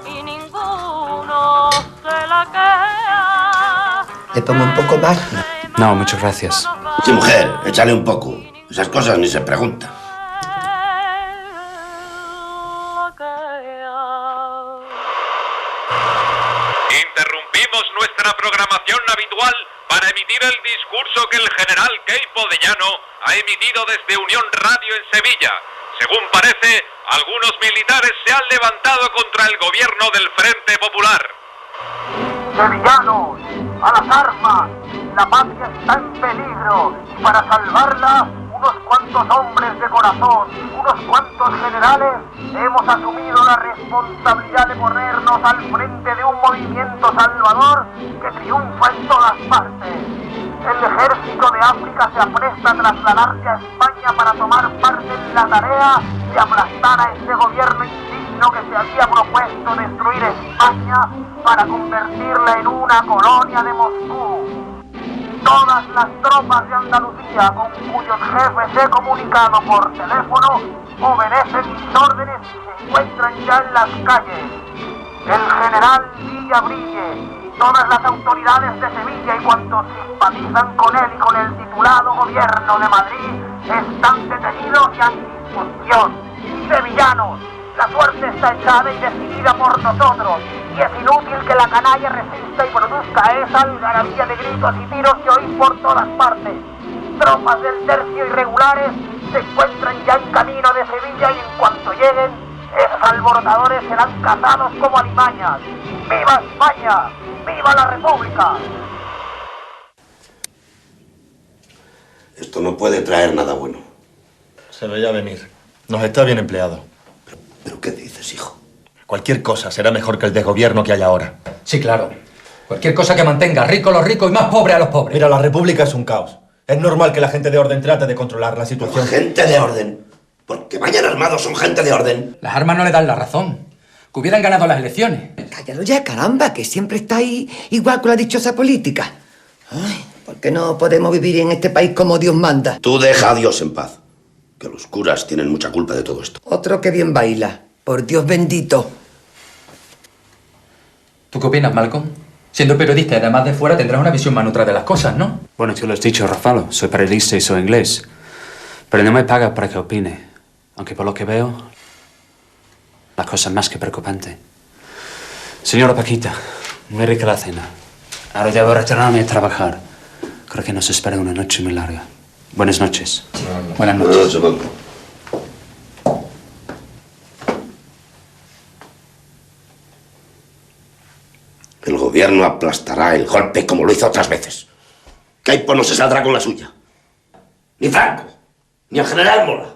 y ninguno se la queda. ¿Le pongo un poco más? No, muchas gracias. Sí, mujer, échale un poco. Esas cosas ni se preguntan. Interrumpimos nuestra programación habitual para emitir el discurso que el general Queipo de Llano ha emitido desde Unión Radio en Sevilla. Según parece, algunos militares se han levantado contra el gobierno del Frente Popular. Sevillanos, a las armas, la patria está en peligro y para salvarla, unos cuantos hombres de corazón, unos cuantos generales, hemos asumido la responsabilidad de ponernos al frente de un movimiento salvador que triunfa en todas partes. El ejército de África se apresta a trasladarse a España para tomar parte en la tarea de aplastar a ese gobierno indigno que se había propuesto destruir España para convertirla en una colonia de Moscú. Todas las tropas de Andalucía con cuyos jefes he comunicado por teléfono obedecen mis órdenes y se encuentran ya en las calles. El general Villabrille, todas las autoridades de Sevilla y cuantos simpatizan con él y con el titulado gobierno de Madrid están detenidos y a disposición. Sevillanos, la suerte está echada y decidida por nosotros, y es inútil que la canalla resista y produzca esa algarabía de gritos y tiros que oís por todas partes. Tropas del tercio irregulares se encuentran ya en camino de Sevilla y en cuanto lleguen, esos alborotadores serán cazados como alimañas. ¡Viva España! ¡Viva la República! Esto no puede traer nada bueno. Se veía venir. Nos está bien empleado. ¿Pero qué dices, hijo? Cualquier cosa será mejor que el desgobierno que hay ahora. Sí, claro. Cualquier cosa que mantenga ricos a los ricos y más pobres a los pobres. Mira, la República es un caos. Es normal que la gente de orden trate de controlar la situación. ¿Gente de orden? Porque vayan armados son gente de orden. Las armas no le dan la razón. Que hubieran ganado las elecciones. Cállalo ya, caramba, que siempre está ahí igual con la dichosa política. Ay, ¿por qué no podemos vivir en este país como Dios manda? Tú deja a Dios en paz. Que los curas tienen mucha culpa de todo esto. Otro que bien baila. Por Dios bendito. ¿Tú qué opinas, Malcolm? Siendo periodista y además de fuera tendrás una visión más neutral de las cosas, ¿no? Bueno, tú lo has dicho, Rafalo. Soy periodista y soy inglés. Pero no me paga para que opine. Aunque por lo que veo, la cosa es más que preocupante. Señora Paquita, muy rica la cena. Ahora debo retirarme a trabajar. Creo que nos espera una noche muy larga. Buenas noches. Buenas noches. El gobierno aplastará el golpe como lo hizo otras veces. Queipo no se saldrá con la suya. Ni Franco, ni el general Mola.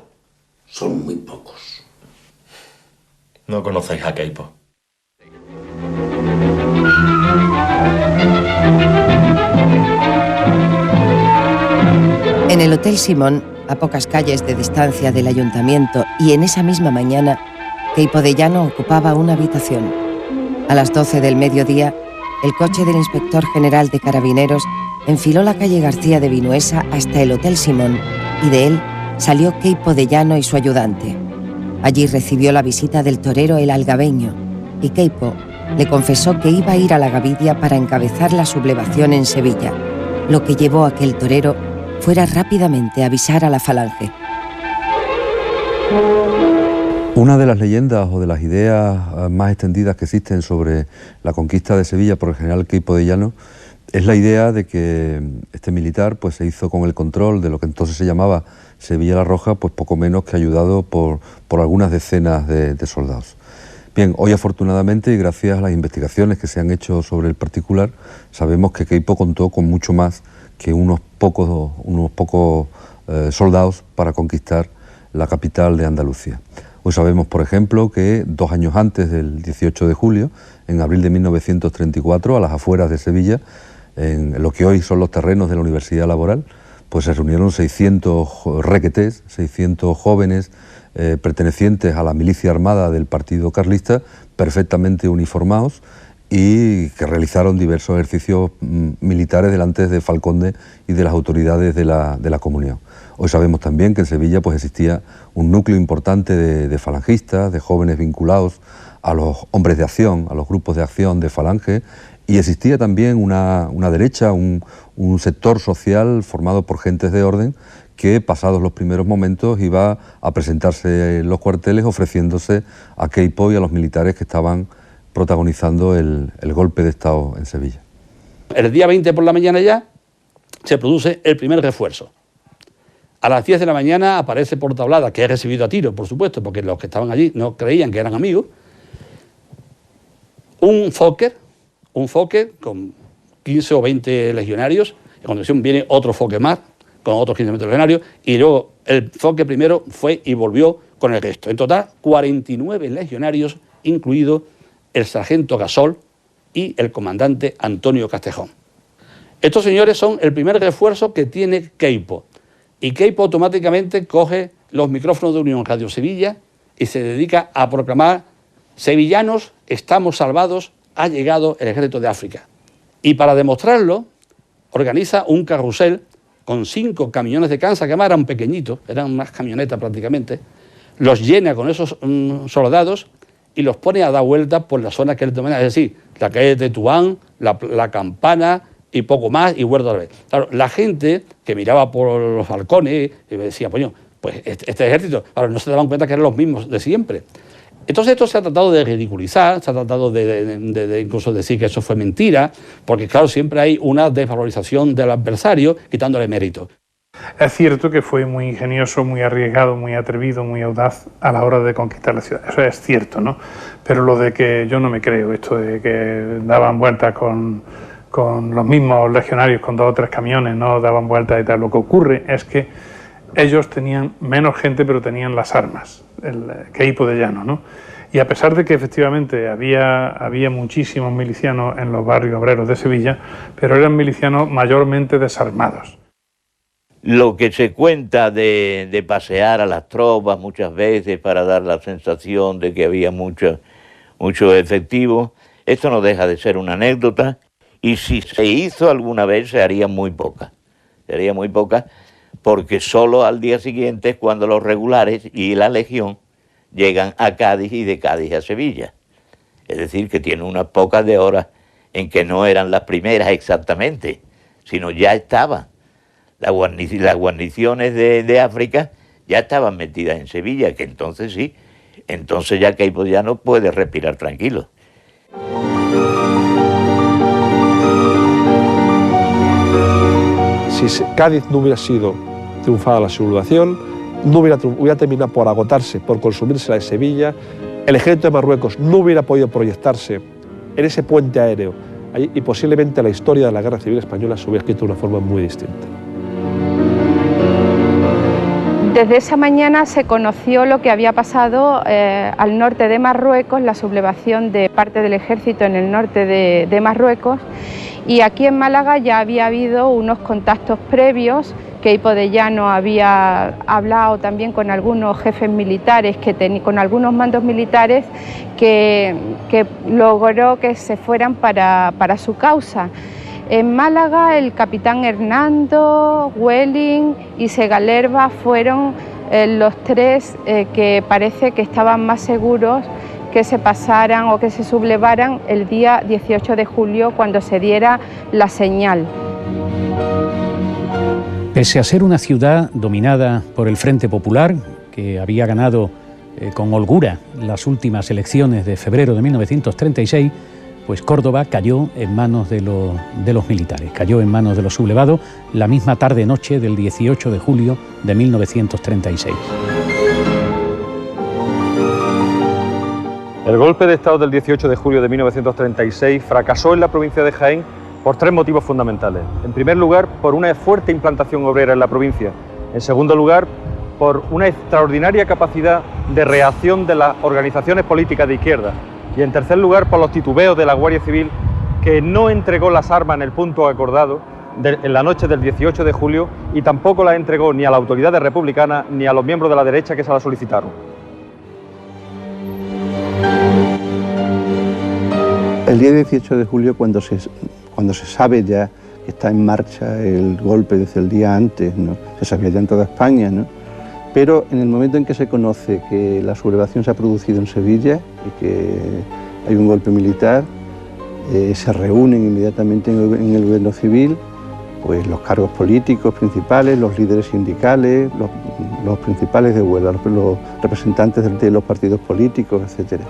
Son muy pocos. No conocéis a Queipo. En el Hotel Simón, a pocas calles de distancia del ayuntamiento, y en esa misma mañana, Queipo de Llano ocupaba una habitación. A las 12 del mediodía, el coche del inspector general de Carabineros enfiló la calle García de Vinuesa hasta el Hotel Simón, y de él salió Queipo de Llano y su ayudante. Allí recibió la visita del torero El Algabeño, y Queipo le confesó que iba a ir a la Gavidia para encabezar la sublevación en Sevilla, lo que llevó a que el torero fuera rápidamente a avisar a la falange. Una de las leyendas o de las ideas más extendidas que existen sobre la conquista de Sevilla por el general Queipo de Llano es la idea de que este militar pues, se hizo con el control de lo que entonces se llamaba Sevilla la Roja, pues poco menos que ayudado por algunas decenas de soldados. Bien, hoy afortunadamente y gracias a las investigaciones que se han hecho sobre el particular, sabemos que Queipo contó con mucho más que unos pocos soldados para conquistar la capital de Andalucía. Hoy sabemos, por ejemplo, que 2 años antes del 18 de julio, en abril de 1934, a las afueras de Sevilla, en lo que hoy son los terrenos de la Universidad Laboral, pues se reunieron 600 requetés, 600 jóvenes pertenecientes a la milicia armada del Partido Carlista, perfectamente uniformados, y que realizaron diversos ejercicios militares delante de Falconde y de las autoridades de la Comunión. Hoy sabemos también que en Sevilla pues existía un núcleo importante de falangistas, de jóvenes vinculados a los hombres de acción, a los grupos de acción de Falange, y existía también una derecha, un sector social formado por gentes de orden que, pasados los primeros momentos, iba a presentarse en los cuarteles ofreciéndose a Queipo y a los militares que estaban protagonizando el golpe de Estado en Sevilla. El día 20 por la mañana ya se produce el primer refuerzo. A las 10 de la mañana aparece por tablada, que he recibido a tiro, por supuesto, porque los que estaban allí no creían que eran amigos, un Fokker con 15 o 20 legionarios, y a continuación viene otro Fokker más, con otros 15 legionarios, y luego el Fokker primero fue y volvió con el resto. En total, 49 legionarios, incluido el sargento Gasol y el comandante Antonio Castejón. Estos señores son el primer refuerzo que tiene Queipo, y Queipo automáticamente coge los micrófonos de Unión Radio Sevilla y se dedica a proclamar: sevillanos, estamos salvados, ha llegado el ejército de África. Y para demostrarlo, organiza un carrusel con 5 camiones de cansa, que además eran pequeñitos, eran unas camionetas prácticamente, los llena con esos soldados y los pone a dar vueltas por la zona que él domina, es decir, la calle de Tetuán, la Campana y poco más, y Huerta de la Vez. Claro, la gente que miraba por los balcones y decía, pues este ejército, ahora no se daban cuenta que eran los mismos de siempre. Entonces esto se ha tratado de ridiculizar, se ha tratado de incluso decir que eso fue mentira, porque claro, siempre hay una desvalorización del adversario quitándole mérito. Es cierto que fue muy ingenioso, muy arriesgado, muy atrevido, muy audaz a la hora de conquistar la ciudad. Eso es cierto, ¿no? Pero lo de que yo no me creo, esto de que daban vueltas con los mismos legionarios, con 2 o 3 camiones, no daban vueltas y tal. Lo que ocurre es que ellos tenían menos gente, pero tenían las armas, el Queipo de Llano, ¿no? Y a pesar de que efectivamente había muchísimos milicianos en los barrios obreros de Sevilla, pero eran milicianos mayormente desarmados. Lo que se cuenta de pasear a las tropas muchas veces para dar la sensación de que había mucho efectivo, esto no deja de ser una anécdota, y si se hizo alguna vez se haría muy poca. Porque solo al día siguiente es cuando los regulares y la Legión llegan a Cádiz y de Cádiz a Sevilla. Es decir, que tiene unas pocas de horas en que no eran las primeras exactamente, sino ya estaban. Las guarniciones de África ya estaban metidas en Sevilla, que entonces sí, entonces ya Queipo ya no puede respirar tranquilo. Si Cádiz no hubiera sido triunfada la sublevación, no hubiera terminado por agotarse, por consumirse la de Sevilla, el ejército de Marruecos no hubiera podido proyectarse en ese puente aéreo y posiblemente la historia de la Guerra Civil Española se hubiera escrito de una forma muy distinta. Desde esa mañana se conoció lo que había pasado al norte de Marruecos, la sublevación de parte del ejército en el norte de Marruecos, y aquí en Málaga ya había habido unos contactos previos. Queipo de Llano había hablado también con algunos jefes militares, con algunos mandos militares que logró que se fueran para su causa. En Málaga el capitán Hernando, Welling y Segalerba fueron los 3 que parece que estaban más seguros que se pasaran o que se sublevaran el día 18 de julio cuando se diera la señal. Pese a ser una ciudad dominada por el Frente Popular, que había ganado con holgura las últimas elecciones de febrero de 1936, pues Córdoba cayó en manos de los militares, cayó en manos de los sublevados la misma tarde-noche del 18 de julio de 1936. El golpe de Estado del 18 de julio de 1936 fracasó en la provincia de Jaén por 3 motivos fundamentales. En primer lugar, por una fuerte implantación obrera en la provincia. En segundo lugar, por una extraordinaria capacidad de reacción de las organizaciones políticas de izquierda. Y en tercer lugar, por los titubeos de la Guardia Civil, que no entregó las armas en el punto acordado en la noche del 18 de julio y tampoco las entregó ni a las autoridades republicanas ni a los miembros de la derecha que se las solicitaron. El día 18 de julio, cuando se sabe ya que está en marcha el golpe desde el día antes, ¿no? Se sabía ya en toda España, ¿no? Pero en el momento en que se conoce que la sublevación se ha producido en Sevilla y que hay un golpe militar, se reúnen inmediatamente en el gobierno civil pues los cargos políticos principales, los líderes sindicales, los principales de Huelva, los representantes de los partidos políticos, etc.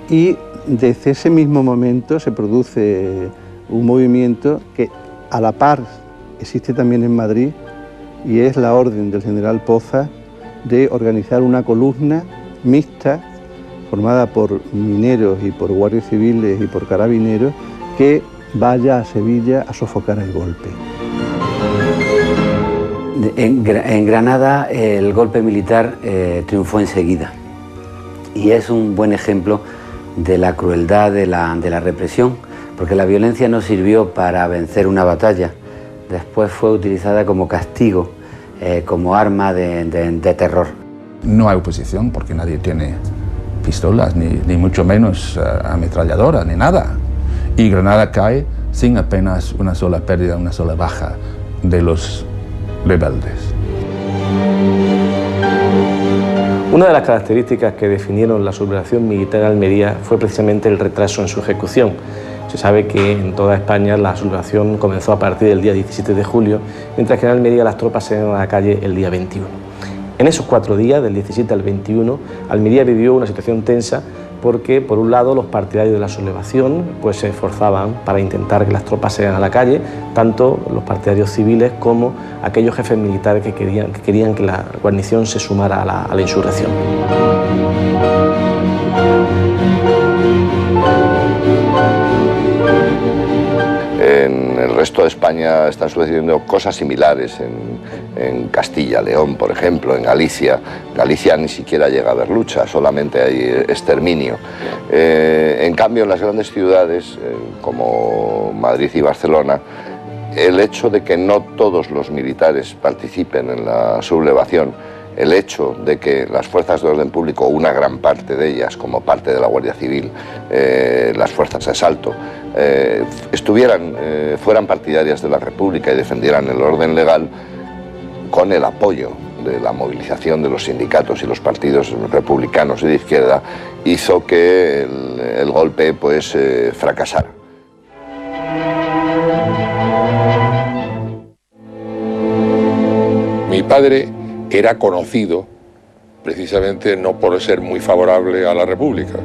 Y desde ese mismo momento se produce un movimiento que a la par existe también en Madrid, y es la orden del general Poza de organizar una columna mixta formada por mineros y por guardias civiles y por carabineros que vaya a Sevilla a sofocar el golpe. En Granada el golpe militar triunfó enseguida y es un buen ejemplo de la crueldad de la represión, porque la violencia no sirvió para vencer una batalla, después fue utilizada como castigo, como arma de terror. No hay oposición porque nadie tiene pistolas, ni mucho menos ametralladoras, ni nada. Y Granada cae sin apenas una sola pérdida, una sola baja de los rebeldes. Una de las características que definieron la sublevación militar en Almería fue precisamente el retraso en su ejecución. Se sabe que en toda España la sublevación comenzó a partir del día 17 de julio, mientras que en Almería las tropas se iban a la calle el día 21. En esos 4 días, del 17 al 21, Almería vivió una situación tensa porque, por un lado, los partidarios de la sublevación pues, se esforzaban para intentar que las tropas se vayan a la calle, tanto los partidarios civiles como aquellos jefes militares que querían que la guarnición se sumara a la insurrección. En el resto de España están sucediendo cosas similares, en Castilla, León, por ejemplo, en Galicia. Galicia ni siquiera llega a haber lucha, solamente hay exterminio. En cambio, en las grandes ciudades, como Madrid y Barcelona, el hecho de que no todos los militares participen en la sublevación, el hecho de que las fuerzas de orden público, una gran parte de ellas, como parte de la Guardia Civil, las fuerzas de asalto, fueran partidarias de la República y defendieran el orden legal, con el apoyo de la movilización de los sindicatos y los partidos republicanos y de izquierda, hizo que el golpe pues, fracasara. Mi padre era conocido precisamente no por ser muy favorable a la República.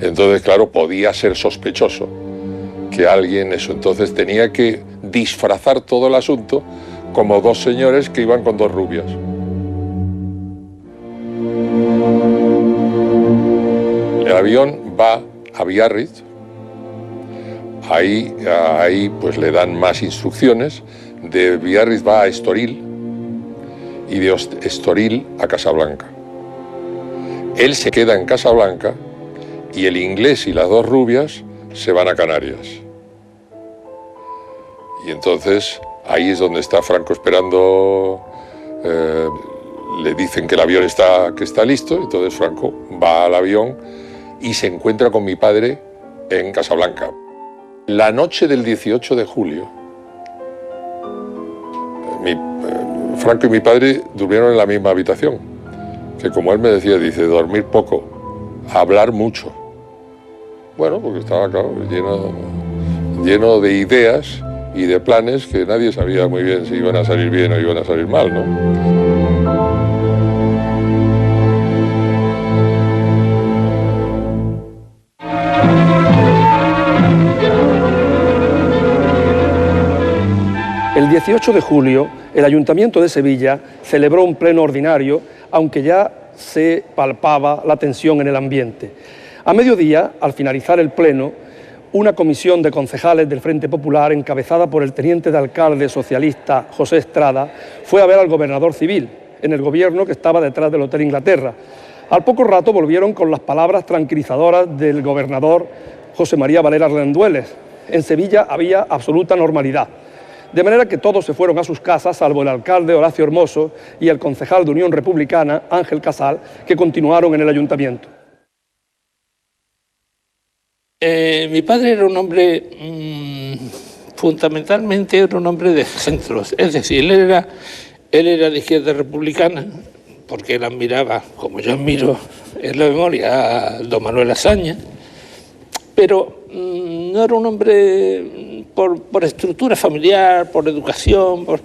Entonces, claro, podía ser sospechoso que alguien eso. Entonces tenía que disfrazar todo el asunto como 2 señores que iban con 2 rubias. El avión va a Biarritz, ahí pues le dan más instrucciones, de Biarritz va a Estoril y de Estoril a Casablanca. Él se queda en Casablanca y el inglés y las 2 rubias se van a Canarias. Y entonces ahí es donde está Franco esperando, le dicen que el avión está listo, entonces Franco va al avión y se encuentra con mi padre en Casablanca. La noche del 18 de julio, Franco y mi padre durmieron en la misma habitación, que como él me decía, dice, dormir poco, hablar mucho. Bueno, porque estaba, claro, lleno de ideas y de planes que nadie sabía muy bien si iban a salir bien o iban a salir mal, ¿no? El 18 de julio, el Ayuntamiento de Sevilla celebró un pleno ordinario, aunque ya se palpaba la tensión en el ambiente. A mediodía, al finalizar el pleno, una comisión de concejales del Frente Popular, encabezada por el teniente de alcalde socialista José Estrada, fue a ver al gobernador civil, en el gobierno que estaba detrás del Hotel Inglaterra. Al poco rato volvieron con las palabras tranquilizadoras del gobernador José María Valera Rendueles. En Sevilla había absoluta normalidad. De manera que todos se fueron a sus casas, salvo el alcalde Horacio Hermoso y el concejal de Unión Republicana, Ángel Casal, que continuaron en el ayuntamiento. Mi padre era un hombre, fundamentalmente era un hombre de centros, es decir, él era de izquierda republicana, porque él admiraba, como yo admiro en la memoria, a don Manuel Azaña, pero no era un hombre por estructura familiar, por educación, por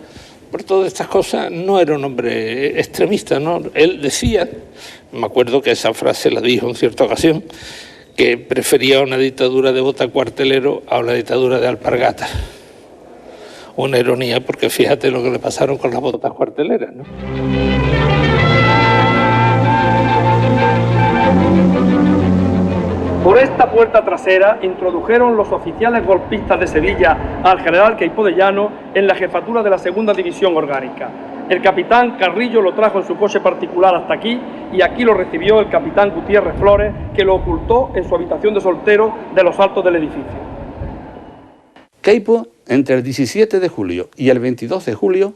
todas estas cosas, no era un hombre extremista, ¿no? Él decía, me acuerdo que esa frase la dijo en cierta ocasión, que prefería una dictadura de botacuartelero a una dictadura de alpargatas. Una ironía, porque fíjate lo que le pasaron con las botas cuarteleras, ¿no? Por esta puerta trasera introdujeron los oficiales golpistas de Sevilla al general Queipo de Llano en la jefatura de la segunda división orgánica. El capitán Carrillo lo trajo en su coche particular hasta aquí y aquí lo recibió el capitán Gutiérrez Flores, que lo ocultó en su habitación de soltero de los altos del edificio. Queipo, entre el 17 de julio y el 22 de julio,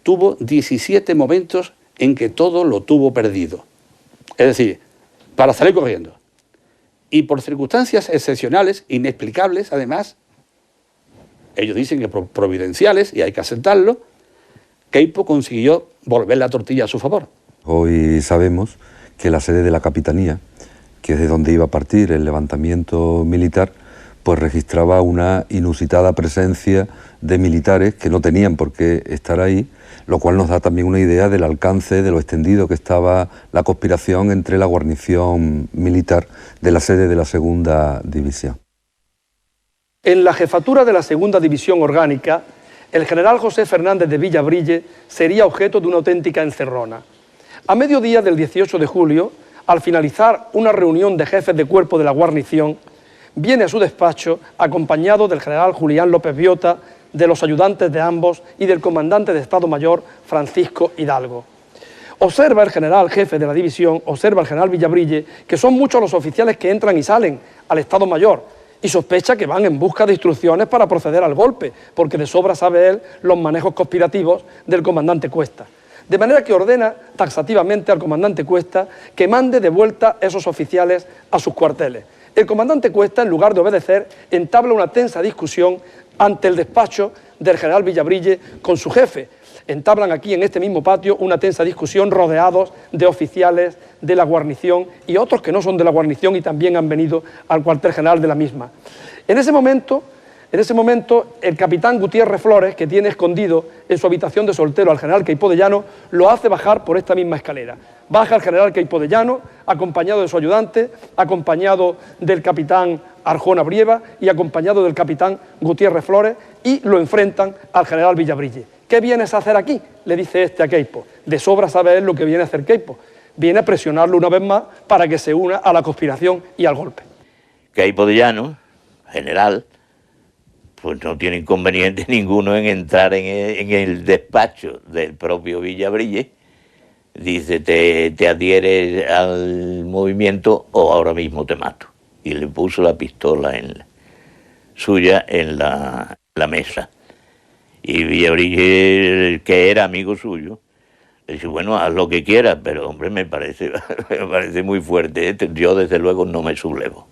tuvo 17 momentos en que todo lo tuvo perdido. Es decir, para salir corriendo. Y por circunstancias excepcionales, inexplicables, además, ellos dicen que providenciales, y hay que aceptarlo, Queipo consiguió volver la tortilla a su favor. Hoy sabemos que la sede de la Capitanía, que es de donde iba a partir el levantamiento militar, pues registraba una inusitada presencia de militares que no tenían por qué estar ahí, lo cual nos da también una idea del alcance, de lo extendido que estaba la conspiración entre la guarnición militar de la sede de la Segunda División. En la jefatura de la Segunda División Orgánica, el general José Fernández de Villabrille sería objeto de una auténtica encerrona. A mediodía del 18 de julio, al finalizar una reunión de jefes de cuerpo de la guarnición, viene a su despacho acompañado del general Julián López Biota, de los ayudantes de ambos y del comandante de Estado Mayor Francisco Hidalgo. Observa el general jefe de la división, observa el general Villabrille, que son muchos los oficiales que entran y salen al Estado Mayor, y sospecha que van en busca de instrucciones para proceder al golpe, porque de sobra sabe él los manejos conspirativos del comandante Cuesta. De manera que ordena taxativamente al comandante Cuesta que mande de vuelta esos oficiales a sus cuarteles. El comandante Cuesta, en lugar de obedecer, entabla una tensa discusión ante el despacho del general Villabrille con su jefe. Entablan aquí en este mismo patio una tensa discusión rodeados de oficiales de la guarnición y otros que no son de la guarnición y también han venido al cuartel general de la misma. En ese momento, el capitán Gutiérrez Flores, que tiene escondido en su habitación de soltero al general Queipo de Llano, lo hace bajar por esta misma escalera. Baja el general Queipo de Llano, acompañado de su ayudante, acompañado del capitán Arjona Brieva y acompañado del capitán Gutiérrez Flores, y lo enfrentan al general Villabrille. ¿Qué vienes a hacer aquí?, le dice este a Queipo. De sobra sabe él lo que viene a hacer Queipo. Viene a presionarlo una vez más para que se una a la conspiración y al golpe. Queipo de Llano, general, pues no tiene inconveniente ninguno en entrar en el despacho del propio Villabrille. Dice, te adhieres al movimiento o ahora mismo te mato. Y le puso la pistola suya en la mesa. Y Villabrille, que era amigo suyo, le dice, bueno, haz lo que quieras, pero hombre, me parece muy fuerte. Yo desde luego no me sublevo.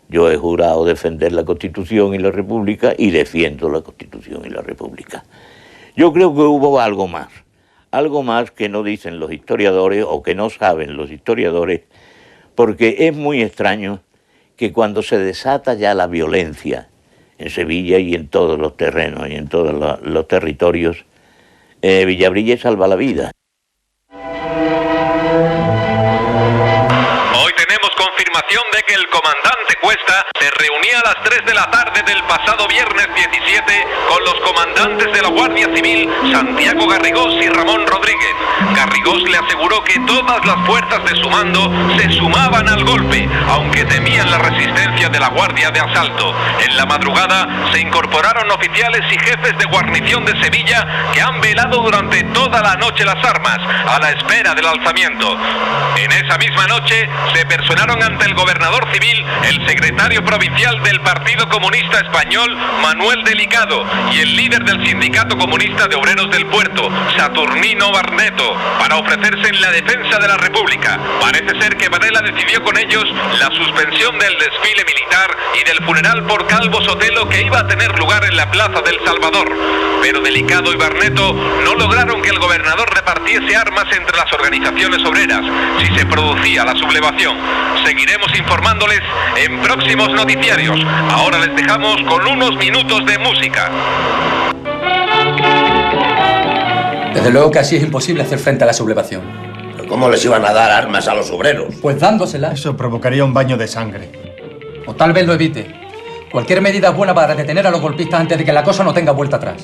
Yo he jurado defender la Constitución y la República y defiendo la Constitución y la República. Yo creo que hubo algo más que no dicen los historiadores o que no saben los historiadores, porque es muy extraño que cuando se desata ya la violencia en Sevilla y en todos los terrenos y en todos los territorios, Villabrille salva la vida. Hoy tenemos confirmación de que el comandante Cuesta se reunía a las 3 de la tarde del pasado viernes 17 con los comandantes de la Guardia Civil, Santiago Garrigós y Ramón Rodríguez. Garrigós le aseguró que todas las fuerzas de su mando se sumaban al golpe, aunque temían la resistencia de la Guardia de Asalto. En la madrugada se incorporaron oficiales y jefes de guarnición de Sevilla que han velado durante toda la noche las armas, a la espera del alzamiento. En esa misma noche se personaron ante el gobernador civil, el secretario provincial del Partido Comunista Español, Manuel Delicado, y el líder del Sindicato Comunista de Obreros del Puerto, Saturnino Barneto, para ofrecerse en la defensa de la República. Parece ser que Varela decidió con ellos la suspensión del desfile militar y del funeral por Calvo Sotelo que iba a tener lugar en la Plaza del Salvador. Pero Delicado y Barneto no lograron que el gobernador repartiese armas entre las organizaciones obreras si se producía la sublevación. Seguiremos informándoles en próximos noticiarios. Ahora les dejamos con unos minutos de música. Desde luego que así es imposible hacer frente a la sublevación. ¿Pero cómo les iban a dar armas a los obreros? Pues dándoselas. Eso provocaría un baño de sangre. O tal vez lo evite. Cualquier medida es buena para detener a los golpistas antes de que la cosa no tenga vuelta atrás.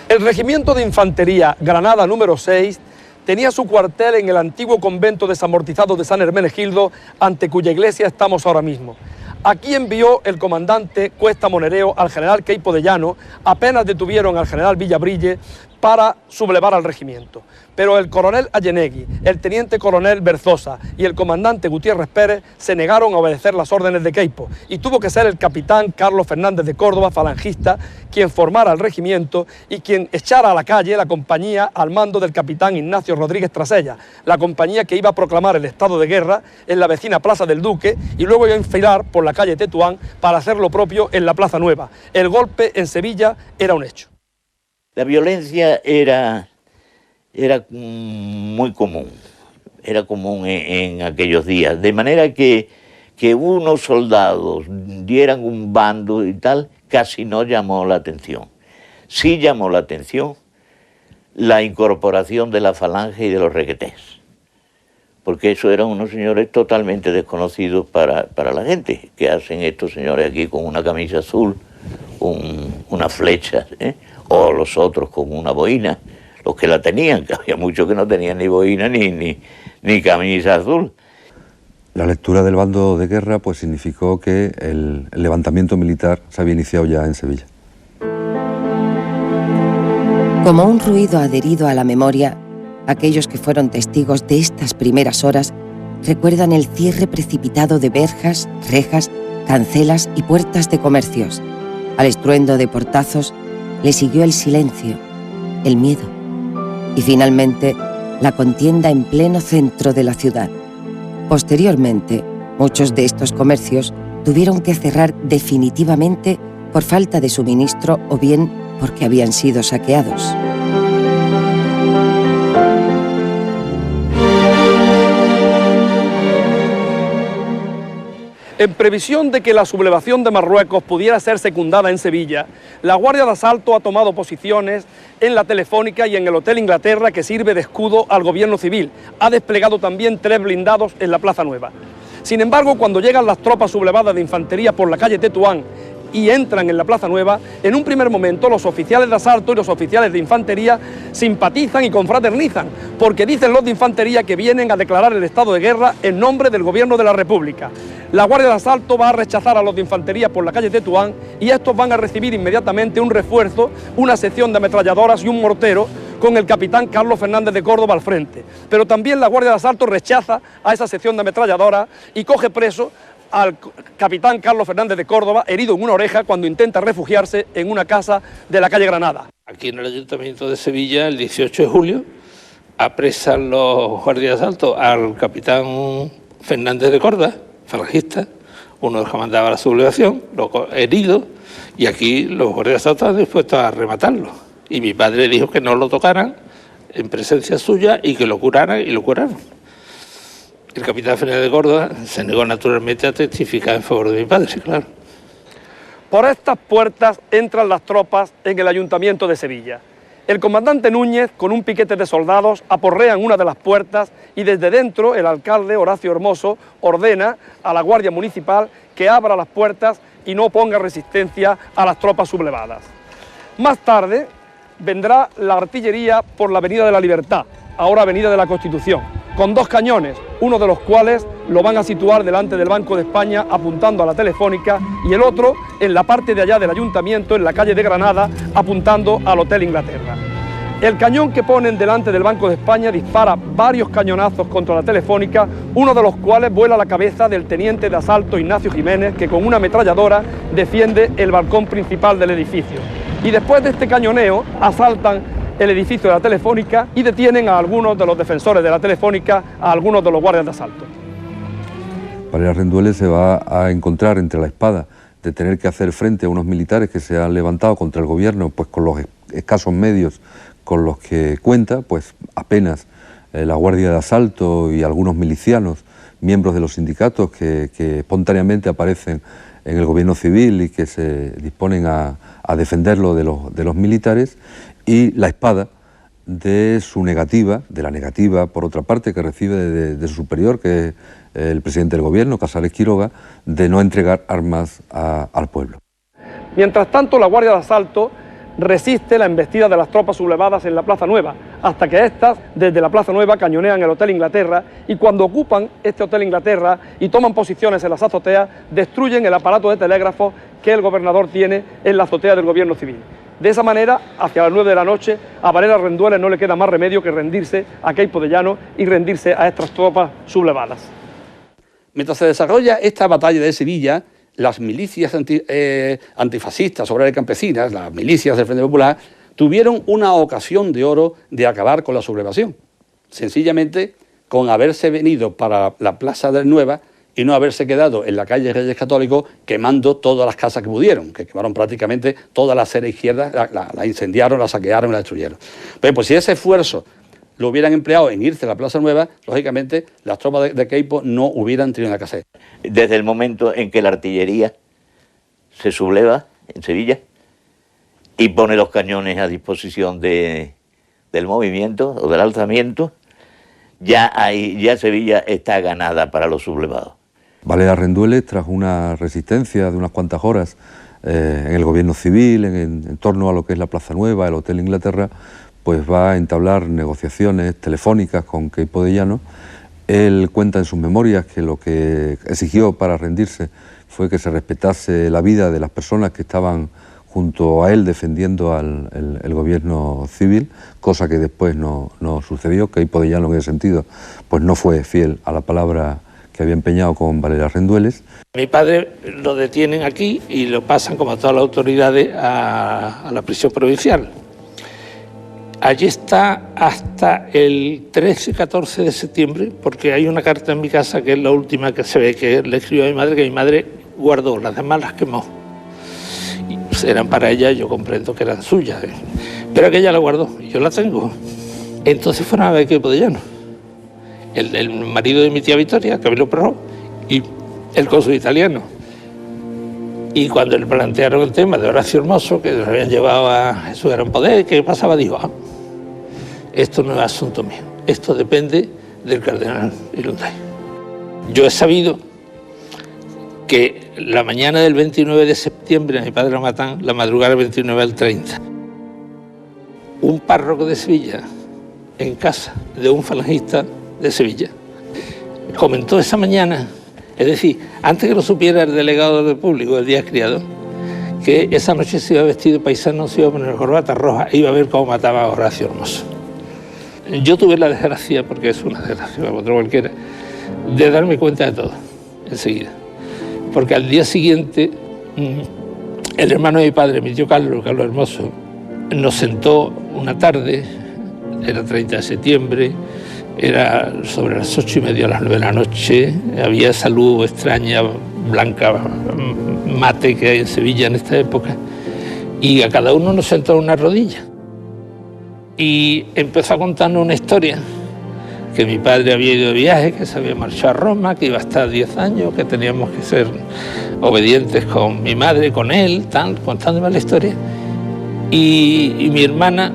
El Regimiento de Infantería Granada número 6 tenía su cuartel en el antiguo convento desamortizado de San Hermenegildo, ante cuya iglesia estamos ahora mismo. Aquí envió el comandante Cuesta Monereo al general Queipo de Llano, apenas detuvieron al general Villabrille para sublevar al regimiento. Pero el coronel Allenegui, el teniente coronel Berzosa y el comandante Gutiérrez Pérez se negaron a obedecer las órdenes de Queipo y tuvo que ser el capitán Carlos Fernández de Córdoba, falangista, quien formara el regimiento y quien echara a la calle la compañía al mando del capitán Ignacio Rodríguez Trasella, la compañía que iba a proclamar el estado de guerra en la vecina Plaza del Duque y luego iba a enfilar por la calle Tetuán para hacer lo propio en la Plaza Nueva. El golpe en Sevilla era un hecho. La violencia era muy común, en aquellos días, de manera que unos soldados dieran un bando y tal, casi no llamó la atención. Sí llamó la atención la incorporación de la falange y de los requetés, porque eso eran unos señores totalmente desconocidos para la gente. ¿Qué hacen estos señores aquí con una camisa azul, una flecha, o los otros con una boina? Los que la tenían, que había muchos que no tenían ni boina ni camisa azul. La lectura del bando de guerra pues significó que el levantamiento militar se había iniciado ya en Sevilla. Como un ruido adherido a la memoria, aquellos que fueron testigos de estas primeras horas recuerdan el cierre precipitado de verjas, rejas, cancelas y puertas de comercios. Al estruendo de portazos le siguió el silencio, el miedo y finalmente la contienda en pleno centro de la ciudad. Posteriormente, muchos de estos comercios tuvieron que cerrar definitivamente por falta de suministro o bien porque habían sido saqueados. En previsión de que la sublevación de Marruecos pudiera ser secundada en Sevilla, la Guardia de Asalto ha tomado posiciones en la Telefónica y en el Hotel Inglaterra, que sirve de escudo al gobierno civil. Ha desplegado también 3 blindados en la Plaza Nueva. Sin embargo, cuando llegan las tropas sublevadas de infantería por la calle Tetuán y entran en la Plaza Nueva, en un primer momento los oficiales de asalto y los oficiales de infantería simpatizan y confraternizan, porque dicen los de infantería que vienen a declarar el estado de guerra en nombre del gobierno de la República. La Guardia de Asalto va a rechazar a los de infantería por la calle Tetuán y estos van a recibir inmediatamente un refuerzo, una sección de ametralladoras y un mortero con el capitán Carlos Fernández de Córdoba al frente. Pero también la Guardia de Asalto rechaza a esa sección de ametralladoras y coge preso al capitán Carlos Fernández de Córdoba, herido en una oreja cuando intenta refugiarse en una casa de la calle Granada. Aquí en el Ayuntamiento de Sevilla, el 18 de julio, apresan los guardias de asalto al capitán Fernández de Córdoba, falangista, uno de los que mandaba la sublevación, herido, y aquí los guardias de asalto están dispuestos a rematarlo. Y mi padre dijo que no lo tocaran en presencia suya y que lo curaran, y lo curaron. El capitán Fernández de Córdoba se negó naturalmente a testificar en favor de mi padre, sí, claro. Por estas puertas entran las tropas en el Ayuntamiento de Sevilla. El comandante Núñez, con un piquete de soldados, aporrean una de las puertas y desde dentro el alcalde Horacio Hermoso ordena a la Guardia Municipal que abra las puertas y no ponga resistencia a las tropas sublevadas. Más tarde vendrá la artillería por la Avenida de la Libertad, ahora Avenida de la Constitución, con 2 cañones, uno de los cuales lo van a situar delante del Banco de España apuntando a la Telefónica y el otro en la parte de allá del Ayuntamiento, en la calle de Granada, apuntando al Hotel Inglaterra. El cañón que ponen delante del Banco de España dispara varios cañonazos contra la Telefónica, uno de los cuales vuela a la cabeza del teniente de asalto Ignacio Jiménez, que con una ametralladora defiende el balcón principal del edificio. Y después de este cañoneo asaltan el edificio de la Telefónica y detienen a algunos de los defensores de la Telefónica, a algunos de los guardias de asalto. Valera Rendueles se va a encontrar entre la espada de tener que hacer frente a unos militares que se han levantado contra el gobierno, pues con los escasos medios con los que cuenta, pues apenas la Guardia de Asalto y algunos milicianos, miembros de los sindicatos que espontáneamente aparecen en el gobierno civil y que se disponen a defenderlo de los militares, y la espada de su negativa, de la negativa por otra parte que recibe de su superior, que es el presidente del gobierno, Casares Quiroga, de no entregar armas al pueblo. Mientras tanto, la Guardia de Asalto resiste la embestida de las tropas sublevadas en la Plaza Nueva, hasta que éstas, desde la Plaza Nueva, cañonean el Hotel Inglaterra, y cuando ocupan este Hotel Inglaterra y toman posiciones en las azoteas, destruyen el aparato de telégrafo que el gobernador tiene en la azotea del gobierno civil. De esa manera, hacia las 9 de la noche, a Valera Rendueles no le queda más remedio que rendirse a Queipo de Llano y rendirse a estas tropas sublevadas. Mientras se desarrolla esta batalla de Sevilla, las milicias antifascistas, obrera y campesinas, las milicias del Frente Popular, tuvieron una ocasión de oro de acabar con la sublevación. Sencillamente, con haberse venido para la Plaza de Nueva y no haberse quedado en la calle Reyes Católicos quemando todas las casas que pudieron, que quemaron prácticamente toda la acera izquierda, la incendiaron, la saquearon y la destruyeron. Pero pues si ese esfuerzo lo hubieran empleado en irse a la Plaza Nueva, lógicamente las tropas de Queipo no hubieran tenido nada que hacer. Desde el momento en que la artillería se subleva en Sevilla y pone los cañones a disposición del movimiento o del alzamiento, ya Sevilla está ganada para los sublevados. Valera Rendueles, tras una resistencia de unas cuantas horas en el gobierno civil, en torno a lo que es la Plaza Nueva, el Hotel Inglaterra, pues va a entablar negociaciones telefónicas con Queipo de Llano. Él cuenta en sus memorias que lo que exigió para rendirse fue que se respetase la vida de las personas que estaban junto a él defendiendo el gobierno civil, cosa que después no sucedió. Queipo de Llano en ese sentido pues no fue fiel a la palabra que había empeñado con Valera Rendueles. Mi padre lo detienen aquí y lo pasan, como a todas las autoridades, a la prisión provincial. Allí está hasta el 13-14 de septiembre, porque hay una carta en mi casa que es la última que se ve que le escribió a mi madre, que mi madre guardó, las demás las quemó. Y pues eran para ella, yo comprendo que eran suyas, pero que ella la guardó y yo la tengo. Entonces fueron a ver Queipo de Llano, el marido de mi tía Victoria, Camilo Perró, y el cónsul italiano. Y cuando le plantearon el tema de Horacio Hermoso, que nos habían llevado a Jesús Gran Poder, ¿qué pasaba? Dijo, esto no es asunto mío, esto depende del cardenal Ilunday. Yo he sabido que la mañana del 29 de septiembre, a mi padre lo matan, la madrugada del 29 al 30, un párroco de Sevilla, en casa de un falangista de Sevilla, comentó esa mañana, es decir, antes que lo supiera el delegado del público, el Díaz Criado, que esa noche se iba vestido paisano, se iba a poner corbata roja e iba a ver cómo mataba a Horacio Hermoso. Yo tuve la desgracia, porque es una desgracia para otro cualquiera, de darme cuenta de todo, enseguida. Porque al día siguiente, el hermano de mi padre, mi tío Carlos Hermoso, nos sentó una tarde, era 30 de septiembre, era sobre las 8:30 a las 9 de la noche, había esa luz extraña, blanca, mate que hay en Sevilla en esta época, y a cada uno nos sentó en una rodilla. Y empezó a contarnos una historia, que mi padre había ido de viaje, que se había marchado a Roma, que iba a estar 10 años, que teníamos que ser obedientes con mi madre, con él, contándome la historia. Y mi hermana,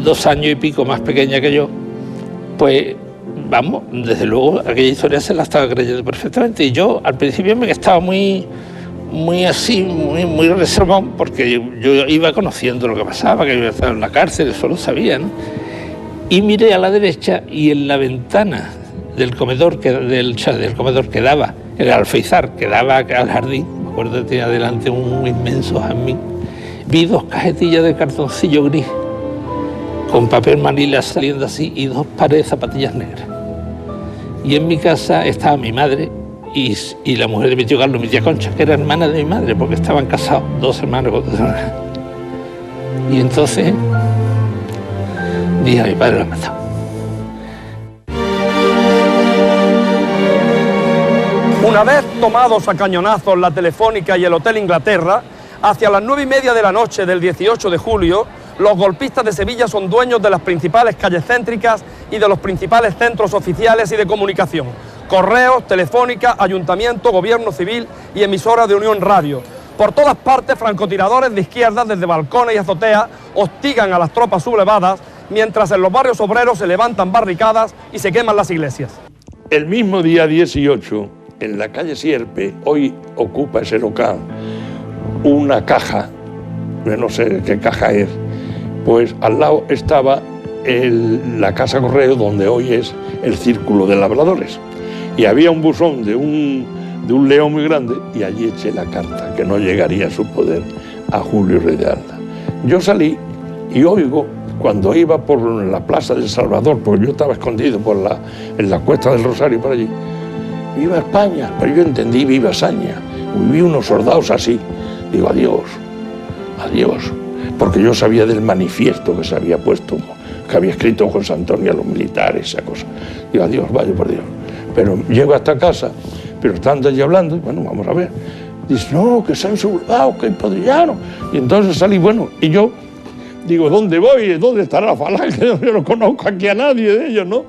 2 años y pico más pequeña que yo, pues vamos, desde luego aquella historia se la estaba creyendo perfectamente. Y yo al principio me estaba muy reservado, porque yo iba conociendo lo que pasaba, que iba a estar en la cárcel, eso lo sabía, ¿no? Y miré a la derecha y en la ventana del comedor que daba, el alféizar que daba al jardín, me acuerdo que tenía delante un inmenso jazmín, vi 2 cajetillas de cartoncillo gris con papel manila saliendo así y 2 pares de zapatillas negras. Y en mi casa estaba mi madre y la mujer de mi tío Carlos, mi tía Concha, que era hermana de mi madre, porque estaban casados, 2 hermanos con 2 hermanas. Y entonces dije a mi padre, lo ha matado. Una vez tomados a cañonazos la Telefónica y el Hotel Inglaterra, hacia las 9:30 de la noche del 18 de julio, los golpistas de Sevilla son dueños de las principales calles céntricas y de los principales centros oficiales y de comunicación: Correos, Telefónica, Ayuntamiento, Gobierno Civil y emisoras de Unión Radio. Por todas partes, francotiradores de izquierda desde balcones y azoteas hostigan a las tropas sublevadas, mientras en los barrios obreros se levantan barricadas y se queman las iglesias. El mismo día 18, en la calle Sierpe, hoy ocupa ese local una caja, no sé qué caja es, pues al lado estaba la Casa Correo, donde hoy es el Círculo de Labradores. Y había un buzón de un león muy grande y allí eché la carta, que no llegaría a su poder a Julio Rey de Alda. Yo salí y oigo, cuando iba por la Plaza del Salvador, porque yo estaba escondido en la Cuesta del Rosario por allí, ¡viva España! Pero yo entendí ¡viva España! Vi unos soldados así. Digo, adiós, adiós. Porque yo sabía del manifiesto que se había puesto, que había escrito José Antonio a los militares, esa cosa. Digo, adiós, vaya por Dios. Pero llego hasta casa, pero están allí hablando, y bueno, vamos a ver. Dice, no, que se han sublevado, que hay podrillanos. Y entonces salí, bueno, y yo digo, ¿dónde voy? ¿Dónde estará la falange? Yo no conozco aquí a nadie de ellos, ¿no?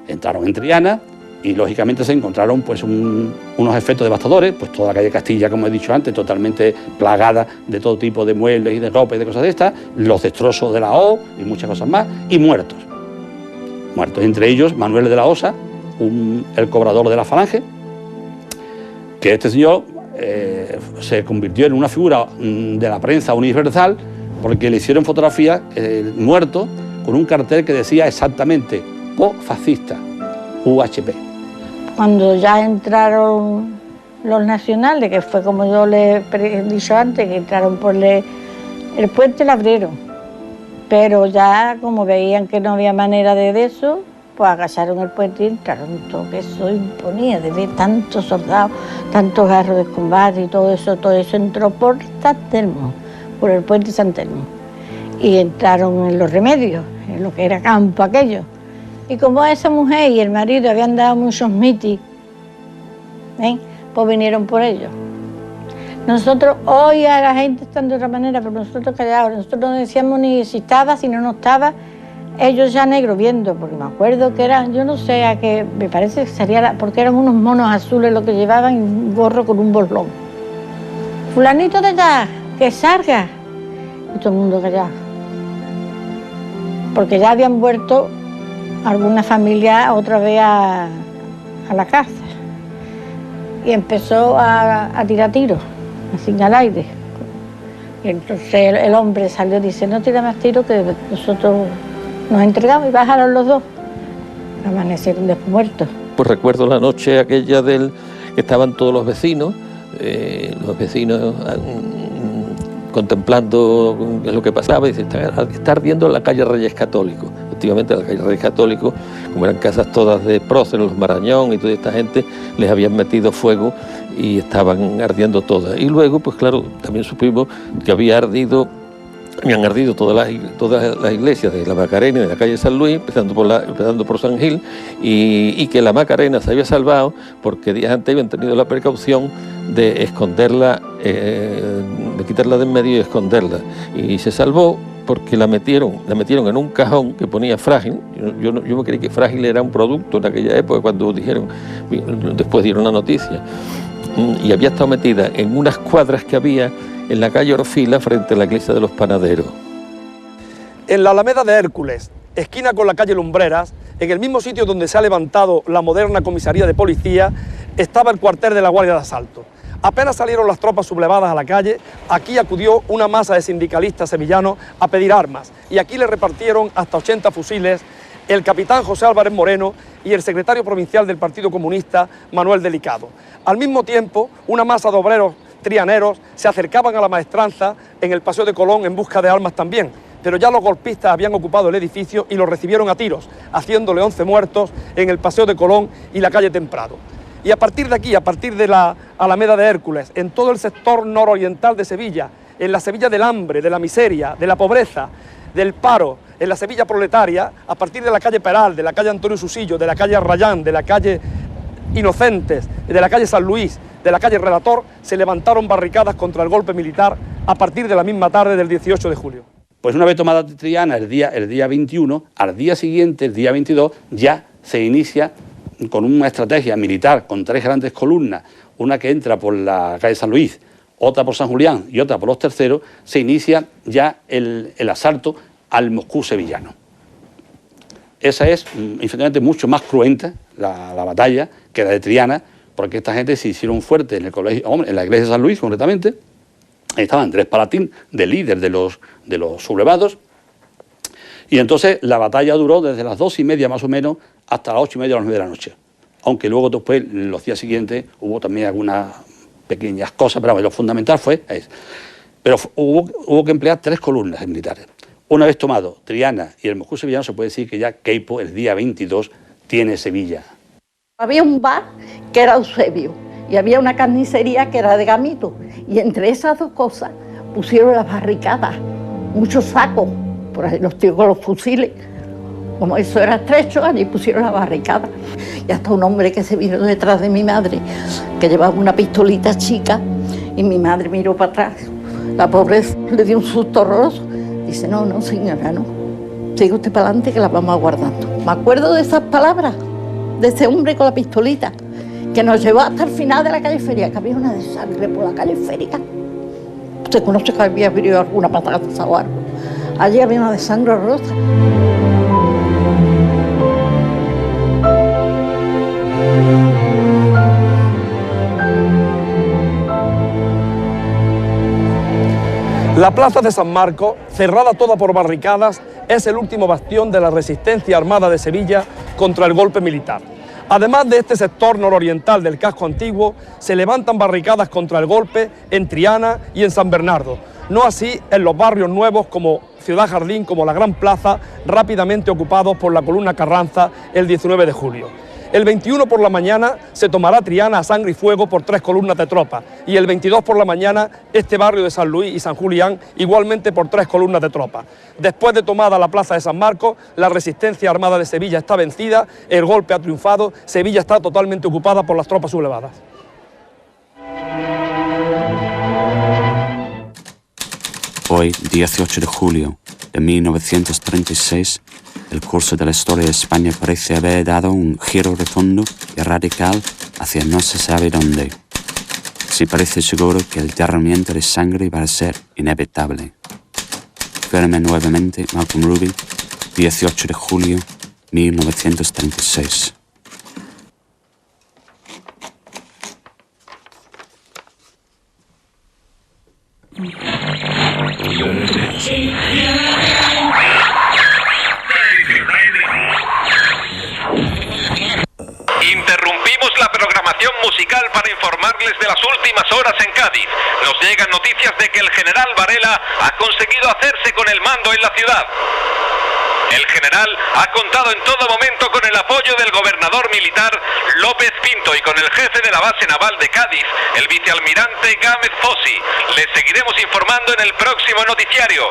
Entraron en Triana y lógicamente se encontraron pues unos efectos devastadores, pues toda la calle Castilla, como he dicho antes, totalmente plagada de todo tipo de muebles y de ropa y de cosas de estas, los destrozos de la O y muchas cosas más, y muertos. Muertos, entre ellos Manuel de la Osa, el cobrador de la Falange, que este señor se convirtió en una figura de la prensa universal porque le hicieron fotografías muerto con un cartel que decía exactamente Po fascista, UHP. Cuando ya entraron los nacionales, que fue como yo les he dicho antes, que entraron por el puente, lo abrieron. Pero ya como veían que no había manera de eso, pues agacharon el puente y entraron. Todo eso imponía de ver tantos soldados, tantos carros de combate y todo eso entró por San Telmo, por el puente San Telmo. Y entraron en los Remedios, en lo que era campo aquello. Y como esa mujer y el marido habían dado muchos mitis, pues vinieron por ellos. Nosotros, hoy a la gente están de otra manera, pero nosotros callados, nosotros no decíamos ni si estaba, si no estaba, ellos ya negros viendo, porque me acuerdo que eran, yo no sé, a qué, me parece que sería, porque eran unos monos azules lo que llevaban y un gorro con un bolón. Fulanito de allá, que salga. Y todo el mundo callado. Porque ya habían vuelto alguna familia otra vez a la casa y empezó a tirar tiros, así al aire. Y entonces el hombre salió y dice, no tira más tiros que nosotros nos entregamos, y bajaron los dos, amanecieron después muertos. Pues recuerdo la noche aquella que estaban todos los vecinos contemplando lo que pasaba, y dice, está ardiendo en la calle Reyes Católicos. Efectivamente, la calle Reyes Católicos, como eran casas todas de próceres, los Marañón y toda esta gente, les habían metido fuego y estaban ardiendo todas. Y luego, pues claro, también supimos que habían ardido todas las iglesias de la Macarena y de la calle San Luis, empezando por San Gil, y que la Macarena se había salvado porque días antes habían tenido la precaución de esconderla, de quitarla de en medio y esconderla. Y se salvó porque la metieron en un cajón que ponía frágil. Yo me creí que frágil era un producto en aquella época, cuando después dieron la noticia. Y había estado metida en unas cuadras que había en la calle Orfila, frente a la iglesia de los Panaderos. En la Alameda de Hércules, esquina con la calle Lumbreras, en el mismo sitio donde se ha levantado la moderna comisaría de policía, estaba el cuartel de la Guardia de Asalto. Apenas salieron las tropas sublevadas a la calle, aquí acudió una masa de sindicalistas sevillanos a pedir armas, y aquí le repartieron hasta 80 fusiles el capitán José Álvarez Moreno y el secretario provincial del Partido Comunista, Manuel Delicado. Al mismo tiempo, una masa de obreros trianeros se acercaban a la maestranza en el Paseo de Colón en busca de armas también. pero ya los golpistas habían ocupado el edificio y lo recibieron a tiros, haciéndole 11 muertos en el Paseo de Colón y la calle Temprado. Y a partir de aquí, a partir de la Alameda de Hércules, en todo el sector nororiental de Sevilla, en la Sevilla del hambre, de la miseria, de la pobreza, del paro, en la Sevilla proletaria, a partir de la calle Peral, de la calle Antonio Susillo, de la calle Arrayán, de la calle Inocentes, de la calle San Luis, de la calle Relator, se levantaron barricadas contra el golpe militar a partir de la misma tarde del 18 de julio. Pues una vez tomada Triana el día 21, al día siguiente, el día 22, ya se inicia con una estrategia militar con 3 grandes columnas, una que entra por la calle San Luis, otra por San Julián y otra por los Terceros, se inicia ya el asalto al Moscú sevillano. Esa es infinitamente mucho más cruenta la batalla que la de Triana, porque esta gente se hicieron fuertes en el colegio, en la iglesia de San Luis concretamente. Ahí estaba Andrés Palatín, de líder de los sublevados, y entonces la batalla duró desde las 2:30 más o menos hasta las 8:30 o las 9 de la noche. Aunque luego después, los días siguientes, hubo también algunas pequeñas cosas, pero lo fundamental fue eso. Pero hubo que emplear 3 columnas militares. Una vez tomado Triana y el Moscú sevillano, se puede decir que ya Queipo, el día 22, tiene Sevilla. Había un bar que era Eusebio y había una carnicería que era de Gamito. Y entre esas dos cosas pusieron las barricadas, muchos sacos, por ahí los tíos con los fusiles. Como eso era estrecho, allí pusieron la barricada. Y hasta un hombre que se vino detrás de mi madre, que llevaba una pistolita chica, y mi madre miró para atrás. La pobre le dio un susto horroroso. Dice, no, señora, no. Sigue usted para adelante que la vamos aguardando. Me acuerdo de esas palabras, de ese hombre con la pistolita, que nos llevó hasta el final de la calle Feria, que había una de sangre por la calle Feria. Usted conoce que había habido alguna matanza o algo. Allí había una de sangre horrorosa. La plaza de San Marcos, cerrada toda por barricadas, es el último bastión de la resistencia armada de Sevilla contra el golpe militar. Además de este sector nororiental del casco antiguo, se levantan barricadas contra el golpe en Triana y en San Bernardo. No así en los barrios nuevos como Ciudad Jardín, como la Gran Plaza, rápidamente ocupados por la columna Carranza el 19 de julio. El 21 por la mañana se tomará Triana a sangre y fuego por 3 columnas de tropas y el 22 por la mañana este barrio de San Luis y San Julián igualmente por 3 columnas de tropas. Después de tomada la plaza de San Marcos, la resistencia armada de Sevilla está vencida, el golpe ha triunfado, Sevilla está totalmente ocupada por las tropas sublevadas. Hoy, 18 de julio de 1936, el curso de la historia de España parece haber dado un giro rotundo y radical hacia no se sabe dónde. Sí parece seguro que el derramamiento de sangre va a ser inevitable. Firme nuevamente Malcolm Rubin, 18 de julio 1936. Interrumpimos la programación musical para informarles de las últimas horas en Cádiz. Nos llegan noticias de que el general Varela ha conseguido hacerse con el mando en la ciudad. El general ha contado en todo momento con el apoyo del gobernador militar López Pinto y con el jefe de la base naval de Cádiz, el vicealmirante Gámez Fossi. Les seguiremos informando en el próximo noticiario.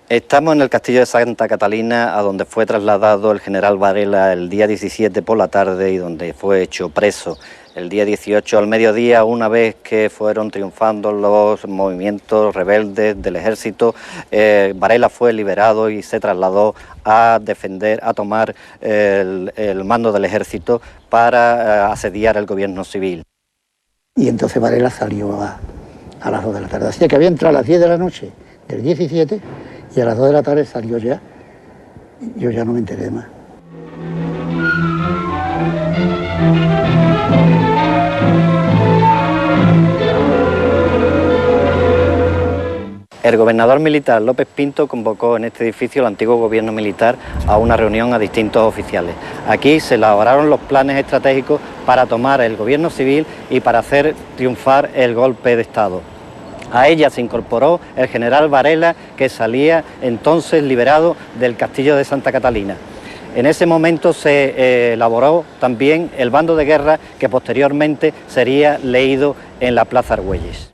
Estamos en el castillo de Santa Catalina, a donde fue trasladado el general Varela el día 17 por la tarde y donde fue hecho preso el día 18 al mediodía, una vez que fueron triunfando los movimientos rebeldes del ejército. Varela fue liberado y se trasladó a defender, a tomar el mando del ejército para asediar el gobierno civil. Y entonces Varela salió a las 2 de la tarde, así que había entrado a las 10 de la noche del 17 y a las 2 de la tarde salió ya. Yo ya no me enteré más. El gobernador militar López Pinto convocó en este edificio el antiguo gobierno militar a una reunión a distintos oficiales. Aquí se elaboraron los planes estratégicos para tomar el gobierno civil y para hacer triunfar el golpe de Estado. A ella se incorporó el general Varela, que salía entonces liberado del castillo de Santa Catalina. En ese momento se elaboró también el bando de guerra que posteriormente sería leído en la Plaza Argüelles.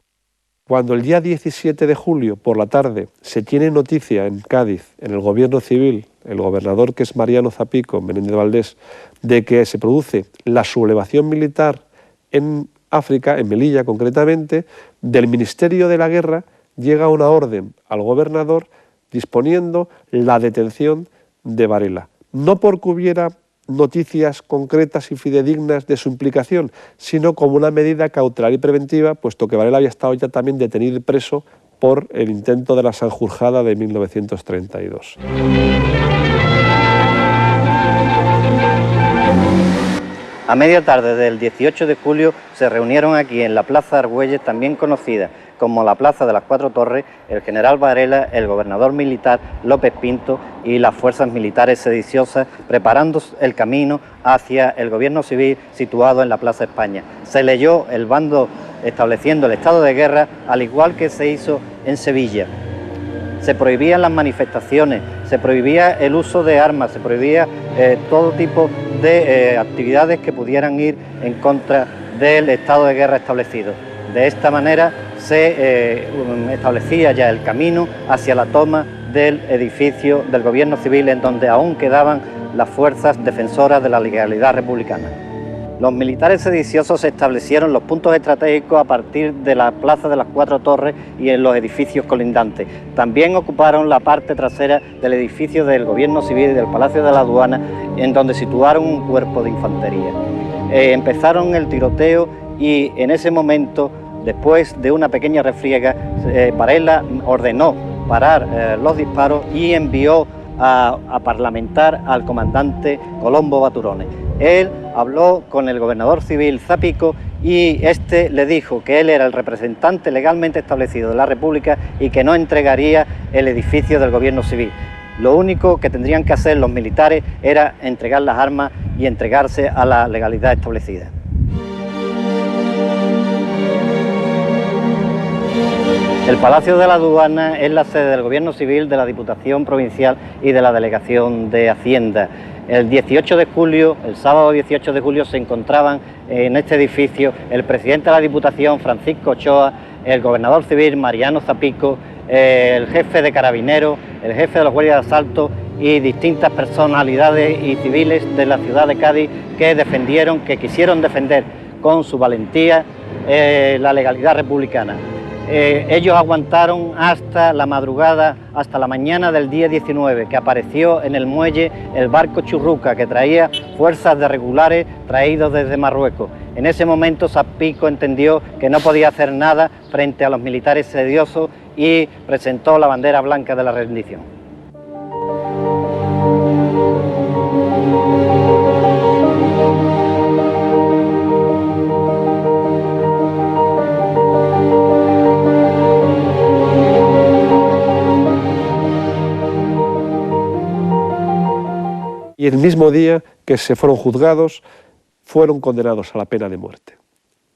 Cuando el día 17 de julio por la tarde se tiene noticia en Cádiz, en el gobierno civil, el gobernador, que es Mariano Zapico, Menéndez Valdés, de que se produce la sublevación militar en África, en Melilla concretamente, del Ministerio de la Guerra llega una orden al gobernador disponiendo la detención de Varela. No porque hubiera noticias concretas y fidedignas de su implicación, sino como una medida cautelar y preventiva, puesto que Varela había estado ya también detenido y preso por el intento de la Sanjurjada de 1932. A media tarde del 18 de julio se reunieron aquí en la Plaza Argüelles, también conocida como la Plaza de las Cuatro Torres, el general Varela, el gobernador militar López Pinto y las fuerzas militares sediciosas, preparando el camino hacia el gobierno civil situado en la Plaza España. Se leyó el bando estableciendo el estado de guerra, al igual que se hizo en Sevilla. Se prohibían las manifestaciones, se prohibía el uso de armas, se prohibía todo tipo de actividades que pudieran ir en contra del estado de guerra establecido. De esta manera se establecía ya el camino hacia la toma del edificio del gobierno civil, en donde aún quedaban las fuerzas defensoras de la legalidad republicana. Los militares sediciosos establecieron los puntos estratégicos a partir de la Plaza de las Cuatro Torres y en los edificios colindantes. También ocuparon la parte trasera del edificio del Gobierno Civil y del Palacio de la Aduana, en donde situaron un cuerpo de infantería. Empezaron el tiroteo y en ese momento, después de una pequeña refriega, Varela ordenó parar los disparos y envió a parlamentar al comandante Colombo Baturones. Él habló con el gobernador civil Zapico y este le dijo que él era el representante legalmente establecido de la República y que no entregaría el edificio del gobierno civil. Lo único que tendrían que hacer los militares era entregar las armas y entregarse a la legalidad establecida. El Palacio de la Aduana es la sede del Gobierno Civil, de la Diputación Provincial y de la Delegación de Hacienda. El 18 de julio, el sábado 18 de julio, se encontraban en este edificio el presidente de la Diputación, Francisco Ochoa, el gobernador civil, Mariano Zapico, el jefe de Carabineros, el jefe de los guardias de asalto y distintas personalidades y civiles de la ciudad de Cádiz que quisieron defender con su valentía la legalidad republicana. Ellos aguantaron hasta la madrugada, hasta la mañana del día 19, que apareció en el muelle el barco Churruca, que traía fuerzas de regulares traídos desde Marruecos. En ese momento Zapico entendió que no podía hacer nada frente a los militares sediosos y presentó la bandera blanca de la rendición. Y el mismo día que se fueron juzgados, fueron condenados a la pena de muerte.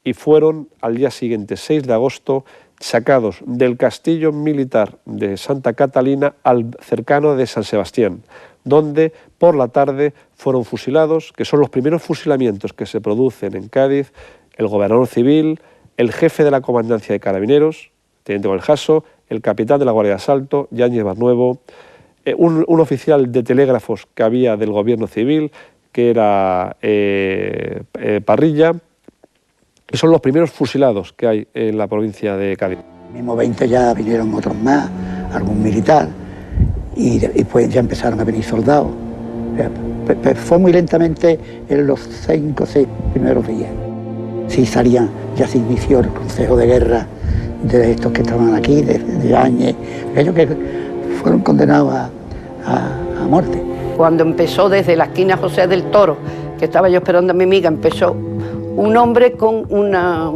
Y fueron al día siguiente, 6 de agosto, sacados del castillo militar de Santa Catalina al cercano de San Sebastián, donde por la tarde fueron fusilados, que son los primeros fusilamientos que se producen en Cádiz, el gobernador civil, el jefe de la comandancia de Carabineros, teniente Valjaso, el capitán de la Guardia de Asalto, Yáñez Barnuevo, un oficial de telégrafos que había del gobierno civil, que era Parrilla, que son los primeros fusilados que hay en la provincia de Cádiz. Mismo 20 ya vinieron otros más, algún militar, y después ya empezaron a venir soldados. Fue muy lentamente en los 5 o 6 primeros días. Sí salían, ya se inició el Consejo de Guerra de estos que estaban aquí, de Áñez, aquellos que fueron condenados a muerte. Cuando empezó desde la esquina José del Toro, que estaba yo esperando a mi amiga, empezó un hombre con una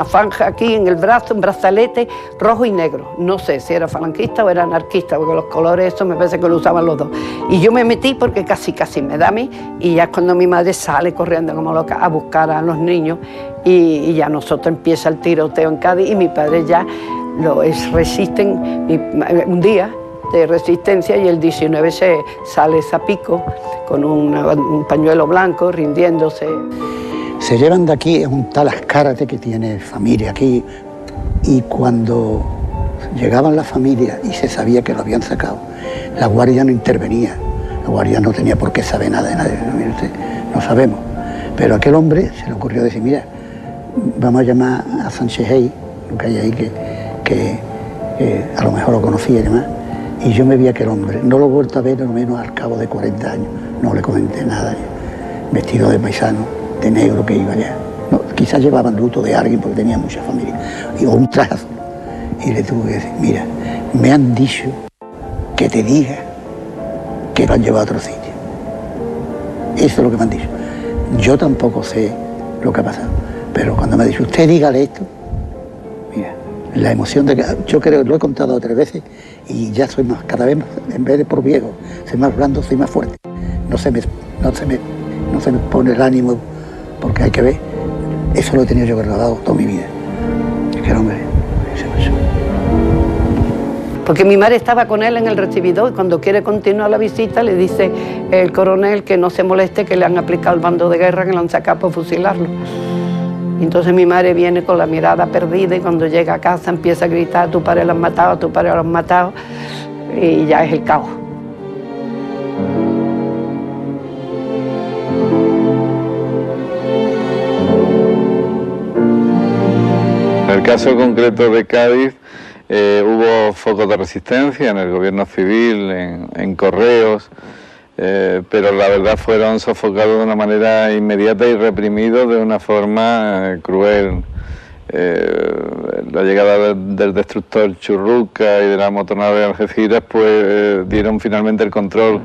franja aquí en el brazo, un brazalete rojo y negro. No sé si era falangista o era anarquista, porque los colores eso me parece que lo usaban los dos. Y yo me metí porque casi me da a mí, y ya cuando mi madre sale corriendo como loca a buscar a los niños, y ya nosotros empieza el tiroteo en Cádiz, y mi padre ya resisten un día de resistencia, y el 19 se sale Zapico con un pañuelo blanco rindiéndose. Se llevan de aquí, es un tal Azcárate que tiene familia aquí, y cuando llegaban las familias y se sabía que lo habían sacado, la guardia no intervenía, la guardia no tenía por qué saber nada de nadie, no sabemos, pero a aquel hombre se le ocurrió decir, mira, vamos a llamar a Sánchez Hey, lo que hay ahí, que a lo mejor lo conocía y demás, y yo me vi a aquel hombre, no lo he vuelto a ver al menos al cabo de 40 años, no le comenté nada, vestido de paisano, de negro que iba allá. No, quizás llevaban luto de alguien porque tenía mucha familia, o un traje azul. Y le tuve que decir, mira, me han dicho que te diga que lo han llevado a otro sitio. Eso es lo que me han dicho. Yo tampoco sé lo que ha pasado, pero cuando me ha dicho, usted dígale esto, mira, la emoción de que yo creo que lo he contado 3 veces y ya soy más, cada vez más, en vez de por viejo, soy más blando, soy más fuerte. No se me pone el ánimo, porque hay que ver, eso lo he tenido yo grabado toda mi vida. Es que el hombre se pasó. Porque mi madre estaba con él en el recibidor, y cuando quiere continuar la visita le dice el coronel que no se moleste, que le han aplicado el bando de guerra, que lo han sacado para fusilarlo. Y entonces mi madre viene con la mirada perdida, y cuando llega a casa empieza a gritar, tu padre lo han matado, tu padre lo han matado, y ya es el caos. En el caso concreto de Cádiz, hubo focos de resistencia en el gobierno civil, en correos, pero la verdad fueron sofocados de una manera inmediata y reprimidos de una forma cruel. La llegada del destructor Churruca y de la motonave de Algeciras pues dieron finalmente el control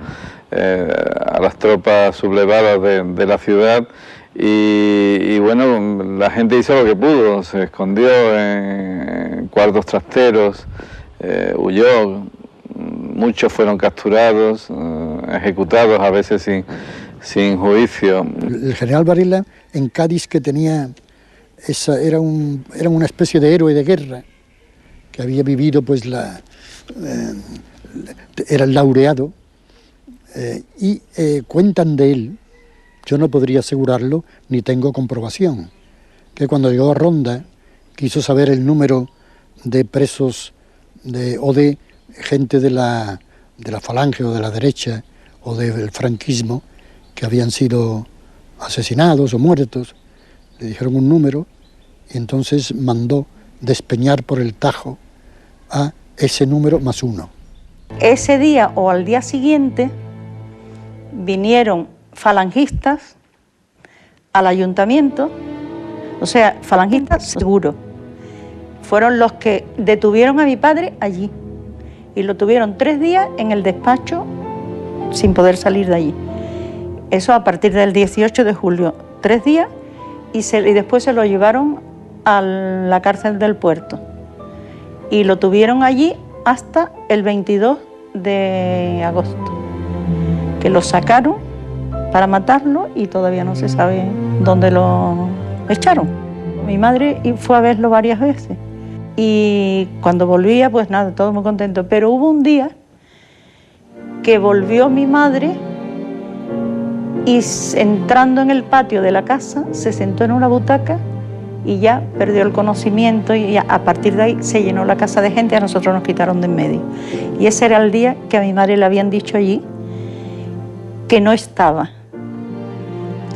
a las tropas sublevadas de la ciudad. Y bueno, la gente hizo lo que pudo, se escondió en cuartos trasteros, huyó, muchos fueron capturados, ejecutados, a veces sin juicio. El general Varela en Cádiz, que tenía era una especie de héroe de guerra, que había vivido pues era el laureado, y cuentan de él. Yo no podría asegurarlo, ni tengo comprobación, que cuando llegó a Ronda quiso saber el número de presos o de gente de la falange o de la derecha o del franquismo que habían sido asesinados o muertos. Le dijeron un número y entonces mandó despeñar por el Tajo a ese número más 1. Ese día o al día siguiente vinieron falangistas al ayuntamiento, o sea, falangistas seguro. Fueron los que detuvieron a mi padre allí y lo tuvieron 3 días en el despacho sin poder salir de allí. Eso a partir del 18 de julio, 3 días, y después se lo llevaron a la cárcel del Puerto y lo tuvieron allí hasta el 22 de agosto, que lo sacaron para matarlo y todavía no se sabe dónde lo echaron. Mi madre fue a verlo varias veces y cuando volvía, pues nada, todo muy contento. Pero hubo un día que volvió mi madre y entrando en el patio de la casa se sentó en una butaca y ya perdió el conocimiento y ya, a partir de ahí se llenó la casa de gente y a nosotros nos quitaron de en medio. Y ese era el día que a mi madre le habían dicho allí que no estaba.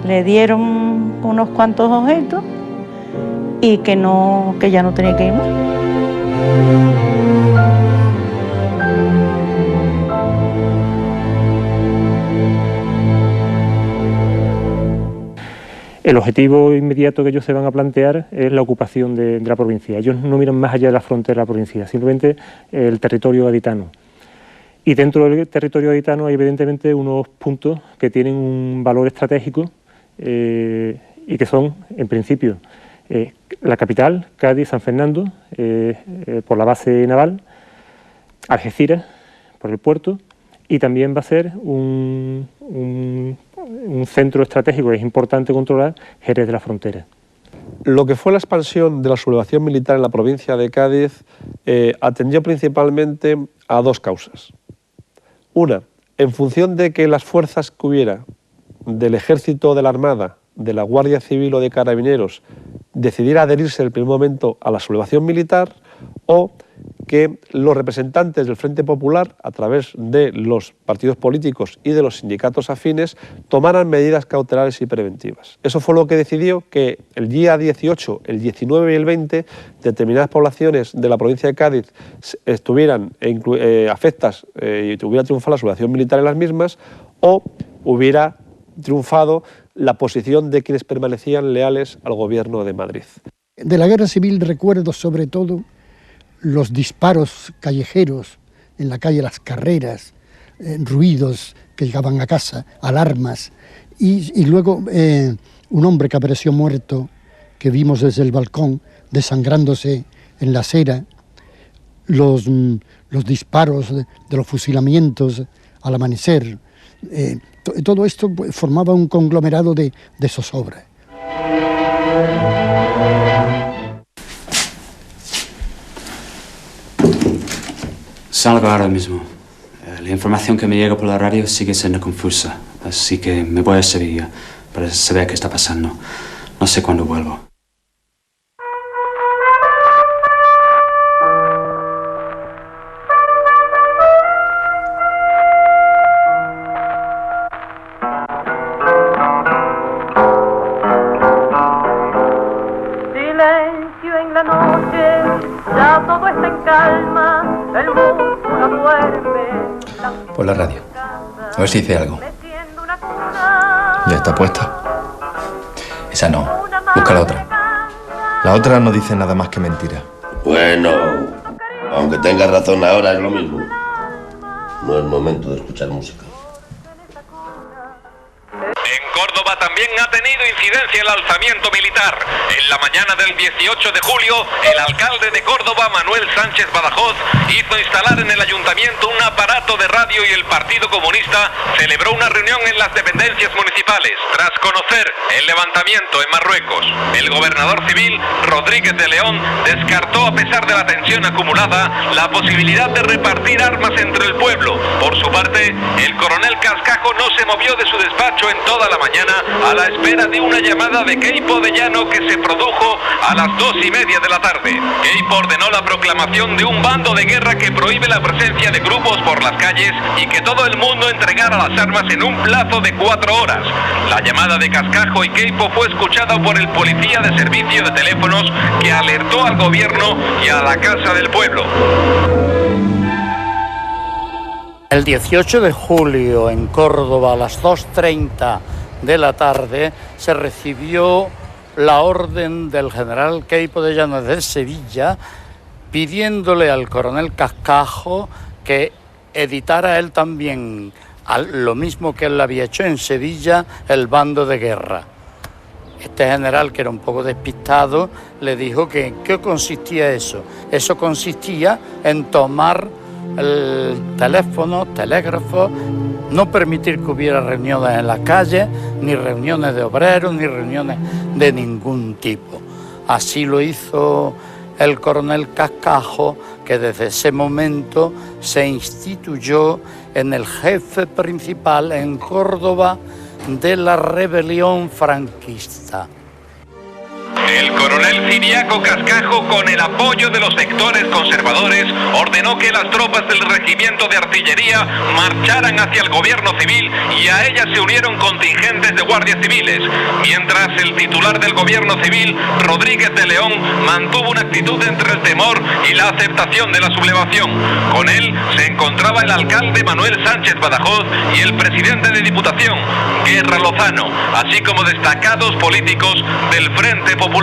Le dieron unos cuantos objetos y que ya no tenía que ir más. El objetivo inmediato que ellos se van a plantear es la ocupación de la provincia. Ellos no miran más allá de la frontera de la provincia, simplemente el territorio gaditano. Y dentro del territorio gaditano hay evidentemente unos puntos que tienen un valor estratégico y y que son, en principio, la capital, Cádiz, San Fernando, por la base naval, Algeciras, por el puerto, y también va a ser un centro estratégico que es importante controlar, Jerez de la Frontera. Lo que fue la expansión de la sublevación militar en la provincia de Cádiz atendió principalmente a dos causas. Una, en función de que las fuerzas que hubiera del Ejército, de la Armada, de la Guardia Civil o de Carabineros decidiera adherirse en el primer momento a la sublevación militar, o que los representantes del Frente Popular, a través de los partidos políticos y de los sindicatos afines, tomaran medidas cautelares y preventivas. Eso fue lo que decidió que el día 18, el 19 y el 20, determinadas poblaciones de la provincia de Cádiz estuvieran afectas y hubiera triunfado la sublevación militar en las mismas, o hubiera triunfado la posición de quienes permanecían leales al gobierno de Madrid. De la guerra civil recuerdo sobre todo los disparos callejeros en la calle Las Carreras, ruidos que llegaban a casa, alarmas, y luego un hombre que apareció muerto, que vimos desde el balcón, desangrándose en la acera, los disparos de los fusilamientos al amanecer. Todo esto formaba un conglomerado de zozobra. Salgo ahora mismo. La información que me llega por la radio sigue siendo confusa, así que me voy a Sevilla para saber qué está pasando. No sé cuándo vuelvo. Silencio en la noche, ya todo está en calma, el mundo no duerme. Por la radio. A ver si dice algo. Ya está puesta. Esa no. Busca la otra. La otra no dice nada más que mentira. Bueno, aunque tengas razón ahora, es lo mismo. No es momento de escuchar música. Córdoba también ha tenido incidencia el alzamiento militar. En la mañana del 18 de julio, el alcalde de Córdoba, Manuel Sánchez Badajoz, hizo instalar en el ayuntamiento un aparato de radio y el Partido Comunista celebró una reunión en las dependencias municipales. Tras conocer el levantamiento en Marruecos, el gobernador civil, Rodríguez de León, descartó, a pesar de la tensión acumulada, la posibilidad de repartir armas entre el pueblo. Por su parte, el coronel Cascajo no se movió de su despacho en toda la mañana a la espera de una llamada de Queipo de Llano que se produjo a las 2:30 de la tarde. Queipo ordenó la proclamación de un bando de guerra que prohíbe la presencia de grupos por las calles y que todo el mundo entregara las armas en un plazo de 4 horas. La llamada de Cascajo y Queipo fue escuchada por el policía de servicio de teléfonos, que alertó al gobierno y a la Casa del Pueblo. El 18 de julio en Córdoba a las 2:30 de la tarde se recibió la orden del general Queipo de Llano de Sevilla pidiéndole al coronel Cascajo que editara él también, lo mismo que él había hecho en Sevilla, el bando de guerra. Este general, que era un poco despistado, le dijo que ¿en qué consistía eso? Eso consistía en tomar el teléfono, telégrafo, no permitir que hubiera reuniones en la calle, ni reuniones de obreros, ni reuniones de ningún tipo. Así lo hizo el coronel Cascajo, que desde ese momento se instituyó en el jefe principal en Córdoba de la rebelión franquista. El coronel Ciriaco Cascajo, con el apoyo de los sectores conservadores, ordenó que las tropas del regimiento de artillería marcharan hacia el gobierno civil y a ellas se unieron contingentes de guardias civiles, mientras el titular del gobierno civil, Rodríguez de León, mantuvo una actitud entre el temor y la aceptación de la sublevación. Con él se encontraba el alcalde Manuel Sánchez Badajoz y el presidente de Diputación, Guerra Lozano, así como destacados políticos del Frente Popular.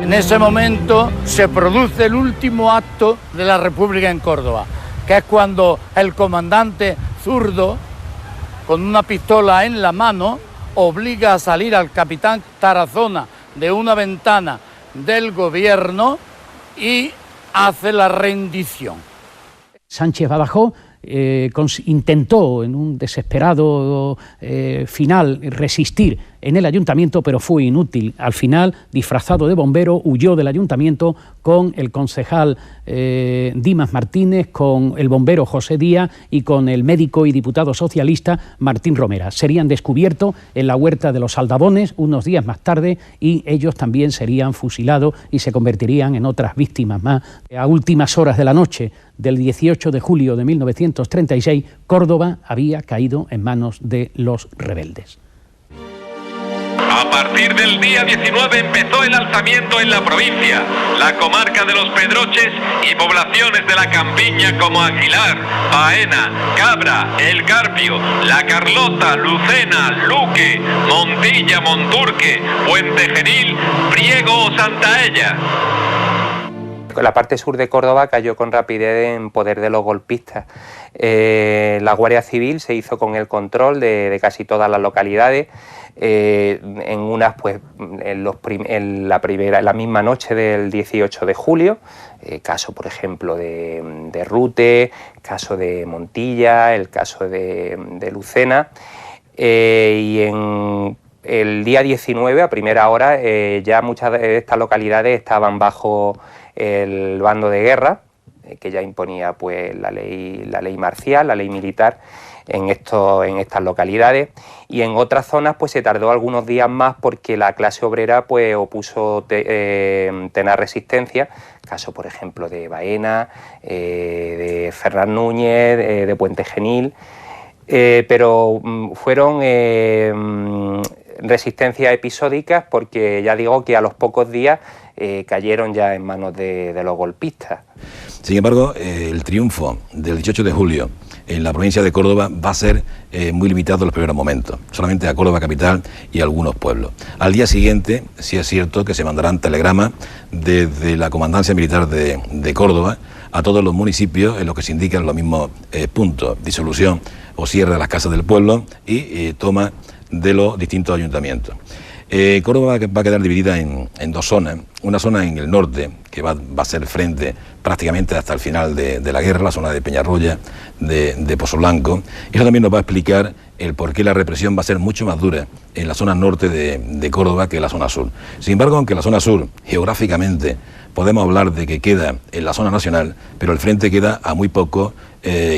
En ese momento se produce el último acto de la República en Córdoba, que es cuando el comandante zurdo, con una pistola en la mano, obliga a salir al capitán Tarazona de una ventana del gobierno y hace la rendición. Sánchez Badajoz intentó en un desesperado final resistir en el ayuntamiento, pero fue inútil. Al final, disfrazado de bombero, huyó del ayuntamiento con el concejal Dimas Martínez, con el bombero José Díaz y con el médico y diputado socialista Martín Romera. Serían descubiertos en la huerta de los Aldabones unos días más tarde y ellos también serían fusilados y se convertirían en otras víctimas más. A últimas horas de la noche del 18 de julio de 1936, Córdoba había caído en manos de los rebeldes. A partir del día 19 empezó el alzamiento en la provincia, la comarca de los Pedroches y poblaciones de la campiña como Aguilar, Baena, Cabra, El Carpio, La Carlota, Lucena, Luque, Montilla, Monturque, Puente Genil, Priego o Santaella. La parte sur de Córdoba cayó con rapidez en poder de los golpistas. La Guardia Civil se hizo con el control de casi todas las localidades. En unas, pues, en la misma noche del 18 de julio, caso, por ejemplo, de Rute, caso de Montilla, el caso de Lucena, y en el día 19, a primera hora, ya muchas de estas localidades estaban bajo el bando de guerra, que ya imponía pues la ley marcial, la ley militar en estas localidades, y en otras zonas pues se tardó algunos días más porque la clase obrera pues opuso tenaz resistencia, caso por ejemplo de Baena, de Ferran Núñez, de Puente Genil, pero fueron resistencias episódicas porque ya digo que a los pocos días cayeron ya en manos de los golpistas. Sin embargo, el triunfo del 18 de julio en la provincia de Córdoba va a ser muy limitado en los primeros momentos, solamente a Córdoba capital y a algunos pueblos. Al día siguiente, sí es cierto que se mandarán telegramas desde la Comandancia Militar de Córdoba a todos los municipios en los que se indican los mismos puntos: disolución o cierre de las casas del pueblo y toma de los distintos ayuntamientos. Córdoba va a quedar dividida en dos zonas. Una zona en el norte, que va a ser frente prácticamente hasta el final de la guerra, la zona de Peñarroya, de Pozo Blanco. Eso también nos va a explicar el por qué la represión va a ser mucho más dura en la zona norte de Córdoba que en la zona sur. Sin embargo, aunque la zona sur, geográficamente, podemos hablar de que queda en la zona nacional, pero el frente queda a muy pocos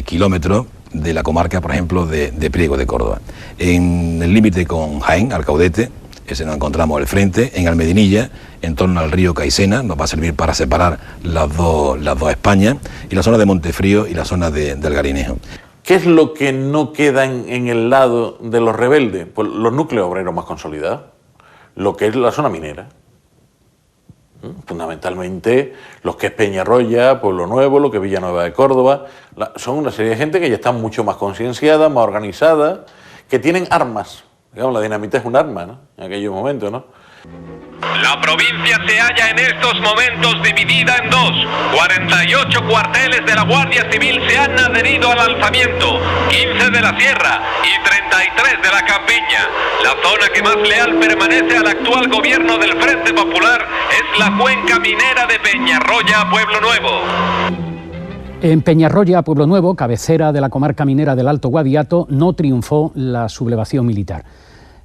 kilómetros de la comarca, por ejemplo, de Priego de Córdoba. En el límite con Jaén, Alcaudete, ese nos encontramos el frente. En Almedinilla, en torno al río Caicena, nos va a servir para separar las dos Españas, y la zona de Montefrío y la zona del Garinejo. ¿Qué es lo que no queda en el lado de los rebeldes? Pues los núcleos obreros más consolidados, lo que es la zona minera. Fundamentalmente los que es Peñarroya, Pueblo Nuevo, lo que es Villanueva de Córdoba, son una serie de gente que ya están mucho más concienciada, más organizada, que tienen armas. Digamos, la dinamita es un arma, ¿no? En aquellos momentos, ¿no? La provincia se halla en estos momentos dividida en dos. 48 cuarteles de la Guardia Civil se han adherido al alzamiento, 15 de la Sierra y 33 de la Campiña. La zona que más leal permanece al actual gobierno del Frente Popular es la cuenca minera de Peñarroya, Pueblo Nuevo. En Peñarroya, Pueblo Nuevo, cabecera de la comarca minera del Alto Guadiato, no triunfó la sublevación militar.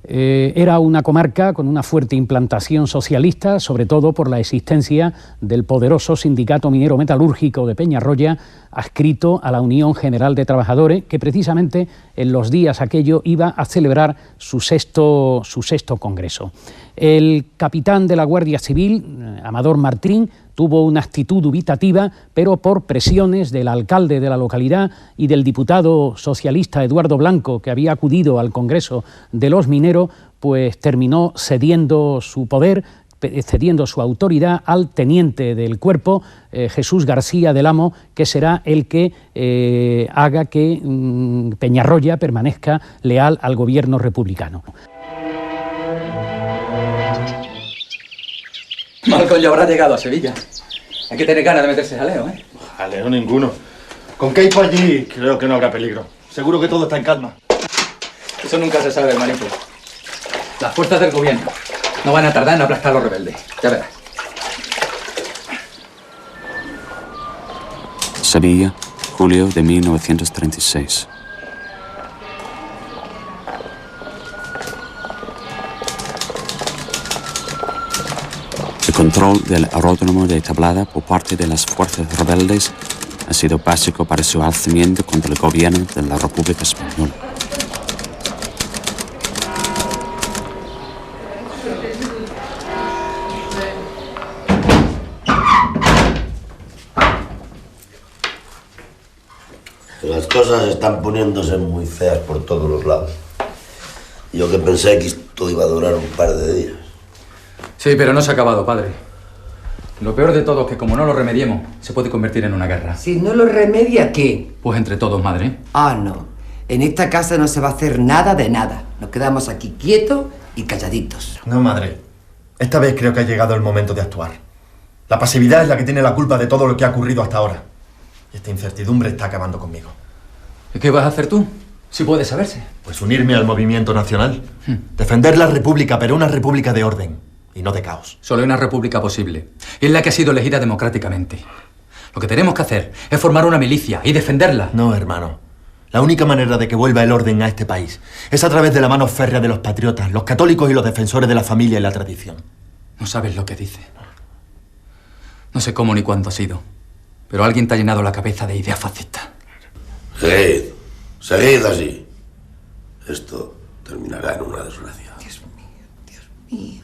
Era una comarca con una fuerte implantación socialista, sobre todo por la existencia del poderoso Sindicato Minero Metalúrgico de Peñarroya, adscrito a la Unión General de Trabajadores, que precisamente en los días aquello iba a celebrar su sexto congreso. El capitán de la Guardia Civil, Amador Martín, tuvo una actitud dubitativa, pero por presiones del alcalde de la localidad y del diputado socialista Eduardo Blanco, que había acudido al Congreso de los Mineros, pues terminó cediendo su poder, cediendo su autoridad al teniente del cuerpo, Jesús García del Amo, que será el que haga que Peñarroya permanezca leal al gobierno republicano. Malcolm ya habrá llegado a Sevilla. Hay que tener ganas de meterse jaleo, ¿eh? Jaleo ninguno. Con Keipo allí creo que no habrá peligro. Seguro que todo está en calma. Eso nunca se sabe, hermanito. Las fuerzas del gobierno no van a tardar en aplastar a los rebeldes. Ya verás. Sevilla, julio de 1936. El control del aeródromo de Tablada por parte de las fuerzas rebeldes ha sido básico para su alzamiento contra el gobierno de la República Española. Las cosas están poniéndose muy feas por todos los lados. Yo que pensé que esto iba a durar un par de días. Sí, pero no se ha acabado, padre. Lo peor de todo es que como no lo remediemos, se puede convertir en una guerra. Si no lo remedia, ¿qué? Pues entre todos, madre. Ah, no. En esta casa no se va a hacer nada de nada. Nos quedamos aquí quietos y calladitos. No, madre. Esta vez creo que ha llegado el momento de actuar. La pasividad es la que tiene la culpa de todo lo que ha ocurrido hasta ahora. Y esta incertidumbre está acabando conmigo. ¿Y qué vas a hacer tú? Si puede saberse. Pues unirme al movimiento nacional. Defender la república, pero una república de orden y no de caos. Solo hay una república posible. Y es la que ha sido elegida democráticamente. Lo que tenemos que hacer es formar una milicia y defenderla. No, hermano. La única manera de que vuelva el orden a este país es a través de la mano férrea de los patriotas, los católicos y los defensores de la familia y la tradición. No sabes lo que dice. No sé cómo ni cuándo ha sido, pero alguien te ha llenado la cabeza de ideas fascistas. Seguid así. Esto terminará en una desgracia. Dios mío, Dios mío.